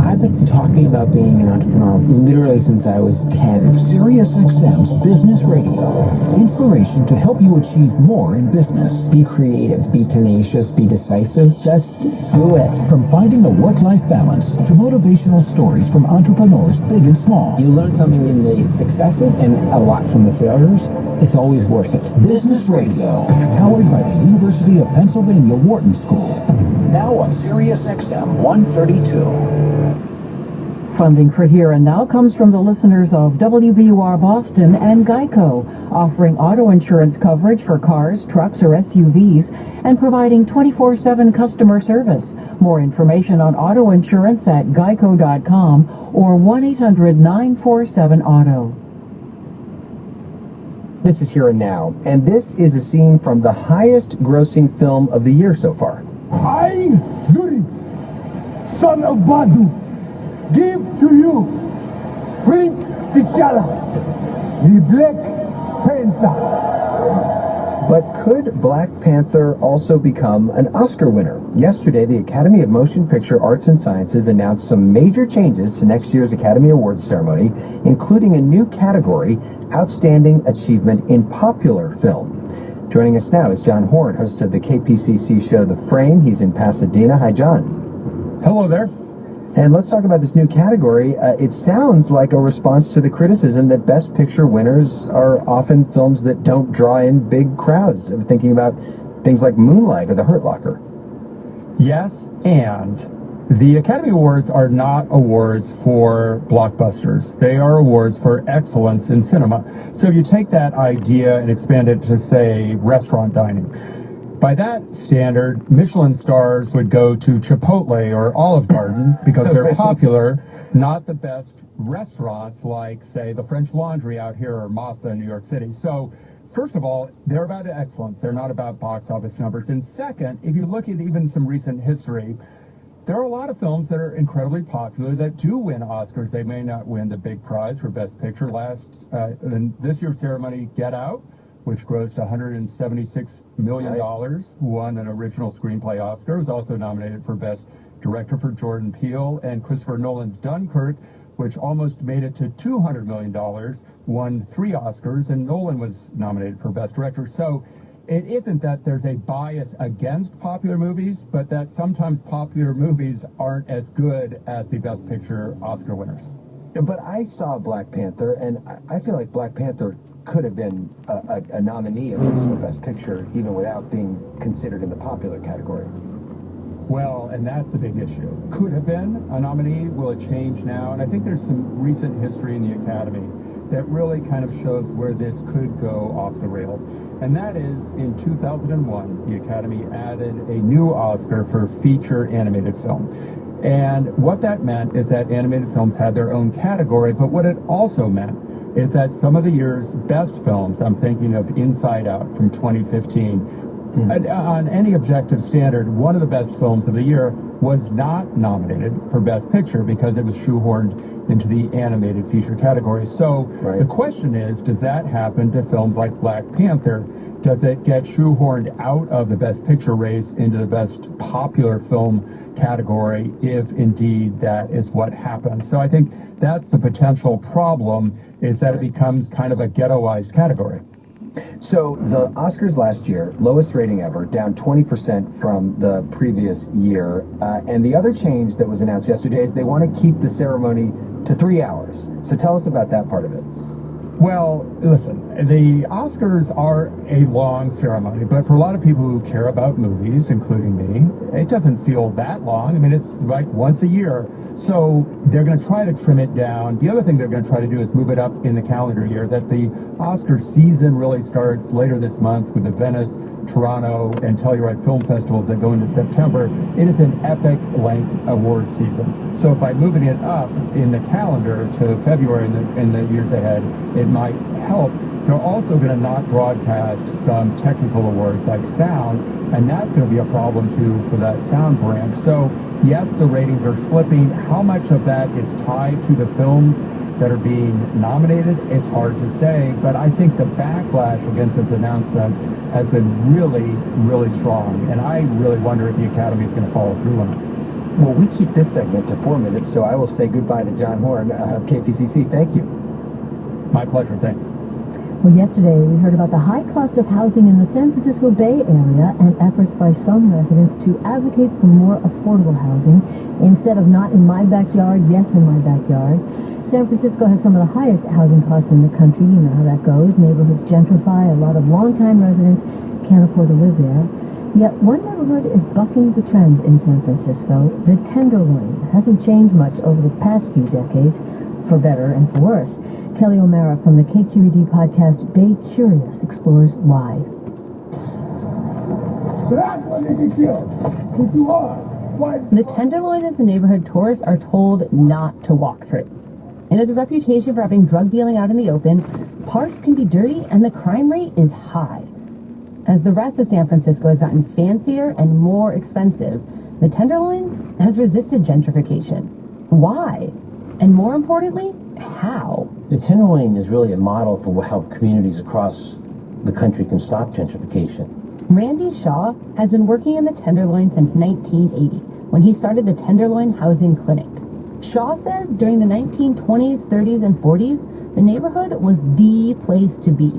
I've been talking about being an entrepreneur literally since I was 10. SiriusXM's Business Radio. Inspiration to help you achieve more in business. Be creative, be tenacious, be decisive. Just do it. From finding a work-life balance to motivational stories from entrepreneurs big and small. You learn something in the successes and a lot from the failures. It's always worth it. Business Radio. Powered by the University of Pennsylvania Wharton School. Now on SiriusXM 132. Funding for Here and Now comes from the listeners of WBUR Boston and Geico, offering auto insurance coverage for cars, trucks, or SUVs, and providing 24/7 customer service. More information on auto insurance at geico.com or 1-800-947-AUTO. This is Here and Now, and this is a scene from the highest grossing film of the year so far. I, Yuri, son of Badu, give to you Prince T'Challa, the Black Panther. But could Black Panther also become an Oscar winner? Yesterday, the Academy of Motion Picture Arts and Sciences announced some major changes to next year's Academy Awards ceremony, including a new category, Outstanding Achievement in Popular Film. Joining us now is John Horn, host of the KPCC show The Frame. He's in Pasadena. Hi, John. Hello there. And let's talk about this new category. It sounds like a response to the criticism that Best Picture winners are often films that don't draw in big crowds. I'm thinking about things like Moonlight or The Hurt Locker. Yes, and the Academy Awards are not awards for blockbusters. They are awards for excellence in cinema. So you take that idea and expand it to, say, restaurant dining. By that standard, Michelin stars would go to Chipotle or Olive Garden because they're popular, not the best restaurants like, say, the French Laundry out here or Masa in New York City. So, first of all, they're about excellence. They're not about box office numbers. And second, if you look at even some recent history, there are a lot of films that are incredibly popular that do win Oscars. They may not win the big prize for Best Picture. In this year's ceremony, Get Out, which grossed $176 million, won an original screenplay Oscar. It was also nominated for Best Director for Jordan Peele. And Christopher Nolan's Dunkirk, which almost made it to $200 million, won 3 Oscars, and Nolan was nominated for Best Director. So it isn't that there's a bias against popular movies, but that sometimes popular movies aren't as good as the Best Picture Oscar winners. But I saw Black Panther, and I feel like Black Panther could have been a nominee at least for Best Picture, even without being considered in the popular category. Well, and that's the big issue. Could have been a nominee. Will it change now? And I think there's some recent history in the Academy that really kind of shows where this could go off the rails. And that is, in 2001, the Academy added a new Oscar for feature animated film. And what that meant is that animated films had their own category, but what it also meant is that some of the year's best films, I'm thinking of Inside Out from 2015, on any objective standard, one of the best films of the year was not nominated for Best Picture because it was shoehorned into the animated feature category. So the question is, does that happen to films like Black Panther? Does it get shoehorned out of the Best Picture race into the Best Popular Film category if indeed that is what happens? So I think that's the potential problem, is that it becomes kind of a ghettoized category. So the Oscars last year, lowest rating ever, down 20% from the previous year. And the other change that was announced yesterday is they want to keep the ceremony to 3 hours. So tell us about that part of it. Well, listen, the Oscars are a long ceremony, but for a lot of people who care about movies, including me, it doesn't feel that long. I mean, it's like once a year. So they're going to try to trim it down. The other thing they're going to try to do is move it up in the calendar year, that the Oscar season really starts later this month with the Venice, Toronto, and Telluride film festivals that go into September. It is an epic length award season. So by moving it up in the calendar to February in the years ahead, it might help. They're also going to not broadcast some technical awards like sound, and that's going to be a problem too for that sound branch. So yes, the ratings are slipping. How much of that is tied to the films that are being nominated? It's hard to say, but I think the backlash against this announcement has been really, really strong, and I really wonder if the Academy is going to follow through on it. Well, we keep this segment to 4 minutes, so I will say goodbye to John Horn of KPCC. Thank you. My pleasure, thanks. Well, yesterday we heard about the high cost of housing in the San Francisco Bay Area and efforts by some residents to advocate for more affordable housing instead of not in my backyard, yes in my backyard. San Francisco has some of the highest housing costs in the country. You know how that goes. Neighborhoods gentrify. A lot of longtime residents can't afford to live there. Yet one neighborhood is bucking the trend in San Francisco. The Tenderloin hasn't changed much over the past few decades, for better and for worse. Kelly O'Mara from the KQED podcast Bay Curious explores why. The Tenderloin is a neighborhood tourists are told not to walk through. It has a reputation for having drug dealing out in the open, parks can be dirty, and the crime rate is high. As the rest of San Francisco has gotten fancier and more expensive, the Tenderloin has resisted gentrification. Why? And more importantly, how? The Tenderloin is really a model for how communities across the country can stop gentrification. Randy Shaw has been working in the Tenderloin since 1980, when he started the Tenderloin Housing Clinic. Shaw says during the 1920s, 30s, and 40s, the neighborhood was the place to be.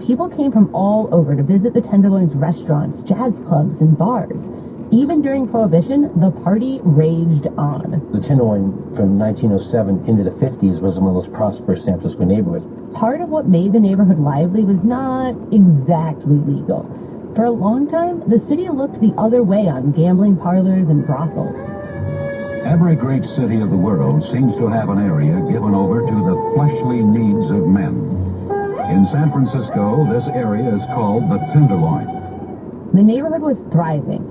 People came from all over to visit the Tenderloin's restaurants, jazz clubs, and bars. Even during Prohibition, the party raged on. The Tenderloin from 1907 into the 50s was one of the most prosperous San Francisco neighborhoods. Part of what made the neighborhood lively was not exactly legal. For a long time, the city looked the other way on gambling parlors and brothels. Every great city of the world seems to have an area given over to the fleshly needs of men. In San Francisco, this area is called the Tenderloin. The neighborhood was thriving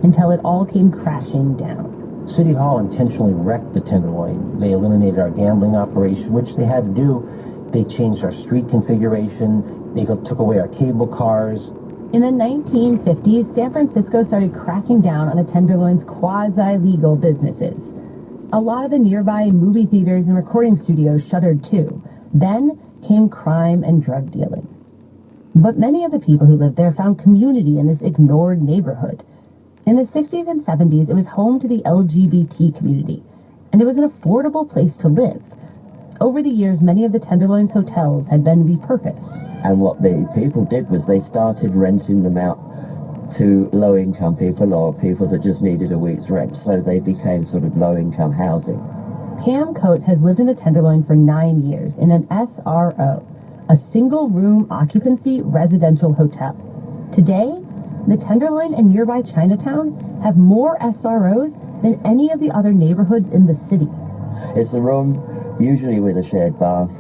until it all came crashing down. City Hall intentionally wrecked the Tenderloin. They eliminated our gambling operation, which they had to do. They changed our street configuration. They took away our cable cars. In the 1950s, San Francisco started cracking down on the Tenderloin's quasi-legal businesses. A lot of the nearby movie theaters and recording studios shuttered too. Then came crime and drug dealing. But many of the people who lived there found community in this ignored neighborhood. In the 60s and 70s, it was home to the LGBT community, and it was an affordable place to live. Over the years, many of the Tenderloin's hotels had been repurposed. And what the people did was they started renting them out to low-income people or people that just needed a week's rent, so they became sort of low-income housing. Pam Coates has lived in the Tenderloin for 9 years in an SRO, a single-room occupancy residential hotel. Today, the Tenderloin and nearby Chinatown have more SROs than any of the other neighborhoods in the city. It's a room, usually with a shared bath,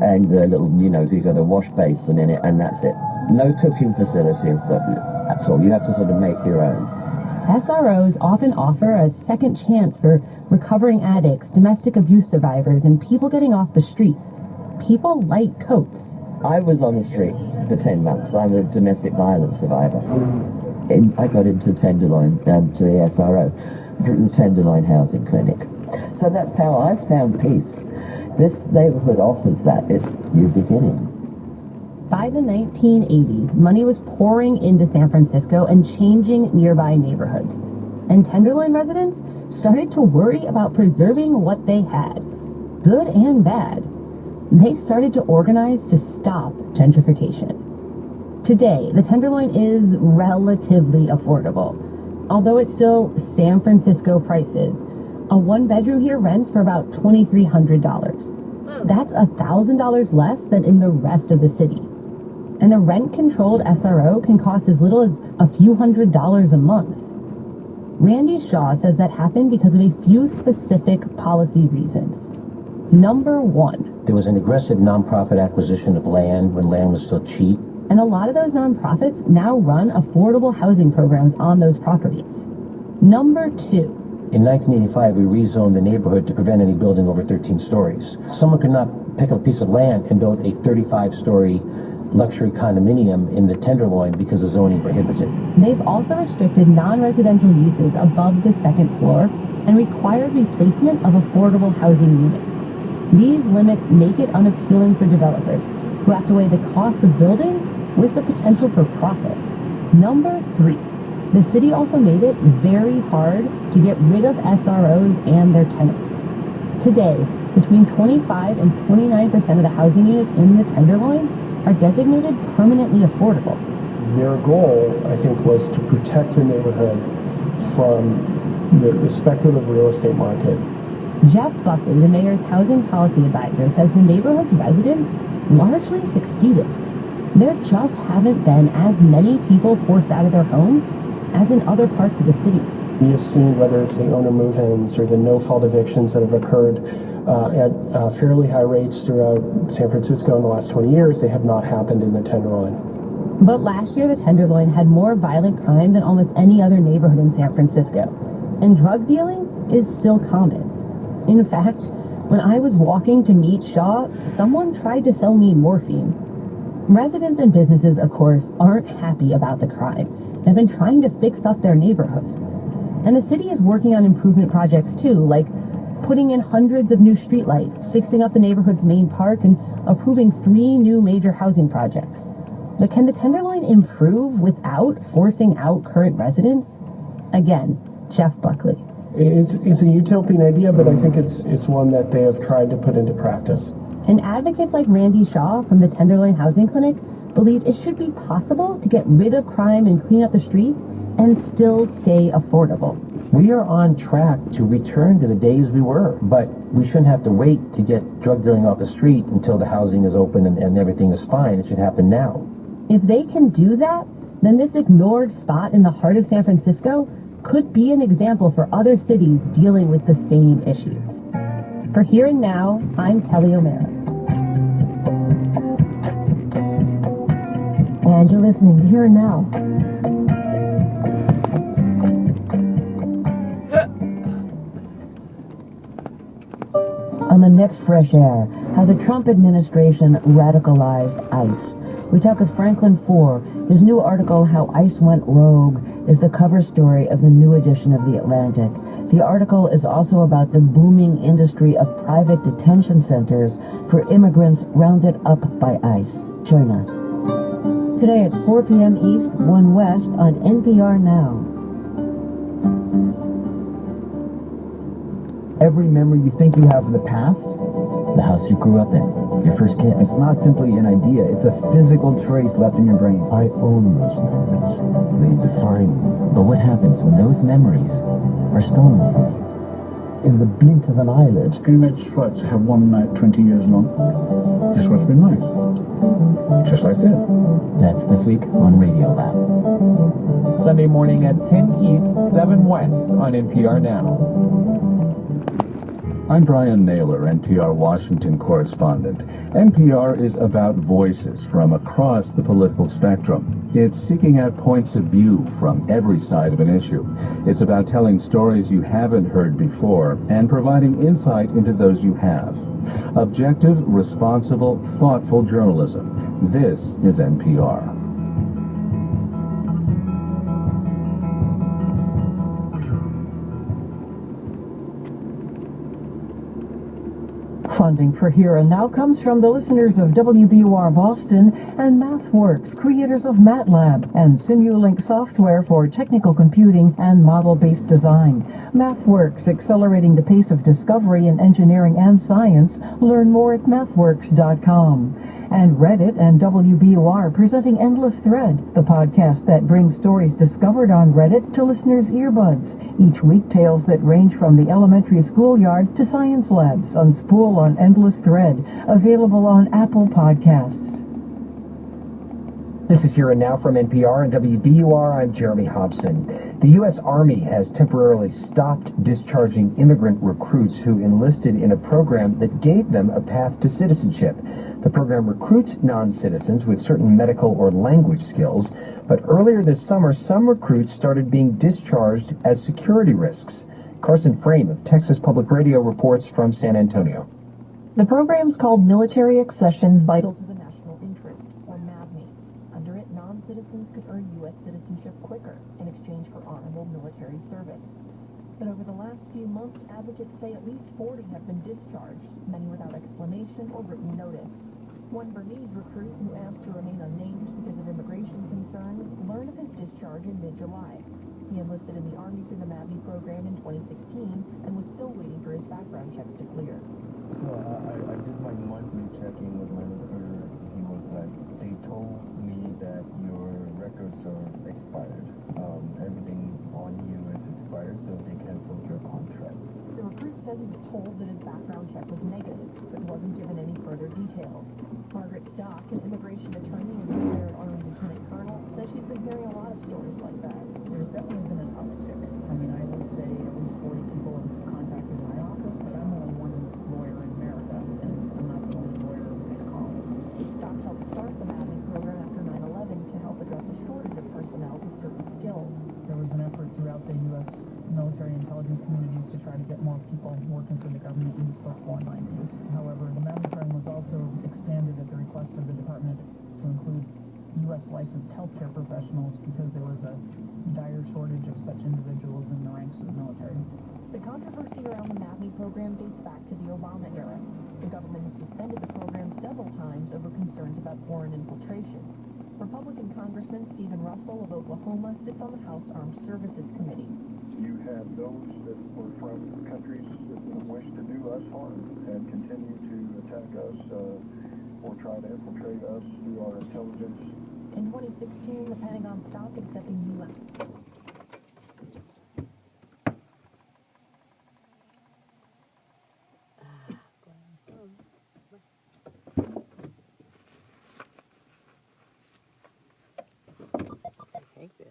and a little, you've got a wash basin in it, and that's it. No cooking facilities at all. You have to sort of make your own. SROs often offer a second chance for recovering addicts, domestic abuse survivors, and people getting off the streets. People like Coates. I was on the street for 10 months. I'm a domestic violence survivor. I got into Tenderloin, to the SRO, through the Tenderloin Housing Clinic. So that's how I found peace. This neighborhood offers that. It's new beginnings. By the 1980s, money was pouring into San Francisco and changing nearby neighborhoods. And Tenderloin residents started to worry about preserving what they had, good and bad. They started to organize to stop gentrification. Today, the Tenderloin is relatively affordable, although it's still San Francisco prices. A one-bedroom here rents for about $2,300. That's $1,000 less than in the rest of the city. And the rent-controlled SRO can cost as little as a few $100s a month. Randy Shaw says that happened because of a few specific policy reasons. Number one, there was an aggressive nonprofit acquisition of land when land was still cheap. And a lot of those nonprofits now run affordable housing programs on those properties. Number two, in 1985, we rezoned the neighborhood to prevent any building over 13 stories. Someone could not pick up a piece of land and build a 35-story luxury condominium in the Tenderloin because the zoning prohibits it. They've also restricted non-residential uses above the second floor and required replacement of affordable housing units. These limits make it unappealing for developers who have to weigh the cost of building with the potential for profit. Number three, The city also made it very hard to get rid of SROs and their tenants. Today, between 25 and 29% of the housing units in the Tenderloin are designated permanently affordable. Their goal, I think, was to protect the neighborhood from the speculative real estate market. Jeff Buckley, the mayor's housing policy advisor, says the neighborhood's residents largely succeeded. There just haven't been as many people forced out of their homes as in other parts of the city. We have seen, whether it's the owner move-ins or the no-fault evictions that have occurred at fairly high rates throughout San Francisco in the last 20 years, they have not happened in the Tenderloin. But last year, the Tenderloin had more violent crime than almost any other neighborhood in San Francisco. And drug dealing is still common. In fact, when I was walking to meet Shaw, someone tried to sell me morphine. Residents and businesses, of course, aren't happy about the crime and have been trying to fix up their neighborhood. And the city is working on improvement projects too, like putting in hundreds of new streetlights, fixing up the neighborhood's main park, and approving 3 new major housing projects. But can the Tenderloin improve without forcing out current residents? Again, Jeff Buckley. It's a utopian idea, but I think it's one that they have tried to put into practice. And advocates like Randy Shaw from the Tenderloin Housing Clinic believe it should be possible to get rid of crime and clean up the streets and still stay affordable. We are on track to return to the days we were, but we shouldn't have to wait to get drug dealing off the street until the housing is open and everything is fine. It should happen now. If they can do that, then this ignored spot in the heart of San Francisco could be an example for other cities dealing with the same issues. For Here and Now, I'm Kelly O'Mara. And you're listening to Here and Now. On the next Fresh Air, how the Trump administration radicalized ICE. We talk with Franklin Foer. His new article, How ICE Went Rogue, is the cover story of the new edition of The Atlantic. The article is also about the booming industry of private detention centers for immigrants rounded up by ICE. Join us. Today at 4 p.m. East, 1 West on NPR Now. Every memory you think you have of the past, the house you grew up in, your first kiss. It's not simply an idea, it's a physical trace left in your brain. I own those memories. They define me. But what happens when those memories are stolen from you? In the blink of an eyelid. Greenwich floods have one night 20 years long. Guess what's been like? Just like this. That's this week on Radio Lab. Sunday morning at 10 East, 7 West on NPR Now. I'm Brian Naylor, NPR Washington correspondent. NPR is about voices from across the political spectrum. It's seeking out points of view from every side of an issue. It's about telling stories you haven't heard before and providing insight into those you have. Objective, responsible, thoughtful journalism. This is NPR. Funding for Here and Now comes from the listeners of WBUR Boston and MathWorks, creators of MATLAB and Simulink software for technical computing and model-based design. MathWorks, accelerating the pace of discovery in engineering and science. Learn more at mathworks.com. And Reddit and WBUR presenting Endless Thread, the podcast that brings stories discovered on Reddit to listeners' earbuds. Each week, tales that range from the elementary schoolyard to science labs unspool on Endless Thread, available on Apple Podcasts. This is Here and Now from NPR and WBUR. I'm Jeremy Hobson. The U.S. Army has temporarily stopped discharging immigrant recruits who enlisted in a program that gave them a path to citizenship. The program recruits non-citizens with certain medical or language skills, but earlier this summer, some recruits started being discharged as security risks. Carson Frame of Texas Public Radio reports from San Antonio. The program's called Military Accessions Vital to the National Interest, or MAVNI. Under it, non-citizens could earn U.S. citizenship quicker in exchange for honorable military service. But over the last few months, advocates say at least 40 have been discharged, many without explanation or written notice. One Bernese recruit who asked to remain unnamed because of immigration concerns learned of his discharge in mid-July. He enlisted in the Army through the MAVI program in 2016 and was still waiting for his background checks to clear. So I did my monthly checking with my recruiter. He was like, they told me that your records are expired. Everything on you is expired, so they canceled your contract. The recruit says he was told that his background check was negative, but wasn't given any further details. Margaret Stock, an immigration attorney and retired Army Lieutenant Colonel, says she's been hearing a lot of stories like that. There's definitely been an uptick. I mean, I would say at least 40 people have contacted my office, but I'm only one lawyer in America, and I'm not the only lawyer who's calling. Stock helped start the MAVI program after 9/11 to help address a shortage of personnel with certain skills. There was an effort throughout the U.S. military intelligence communities to try to get more people working for the government who spoke foreign languages. However, the MAVI program was also expanded at the request of the department to include U.S. licensed healthcare professionals because there was a dire shortage of such individuals in the ranks of the military. The controversy around the MAVI program dates back to the Obama era. The government has suspended the program several times over concerns about foreign infiltration. Republican Congressman Stephen Russell of Oklahoma sits on the House Armed Services Committee. You have those that were from countries that wish to do us harm and continue to attack us or try to infiltrate us through our intelligence. In 2016, the Pentagon stopped accepting U.S. Take this.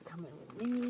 Coming with me.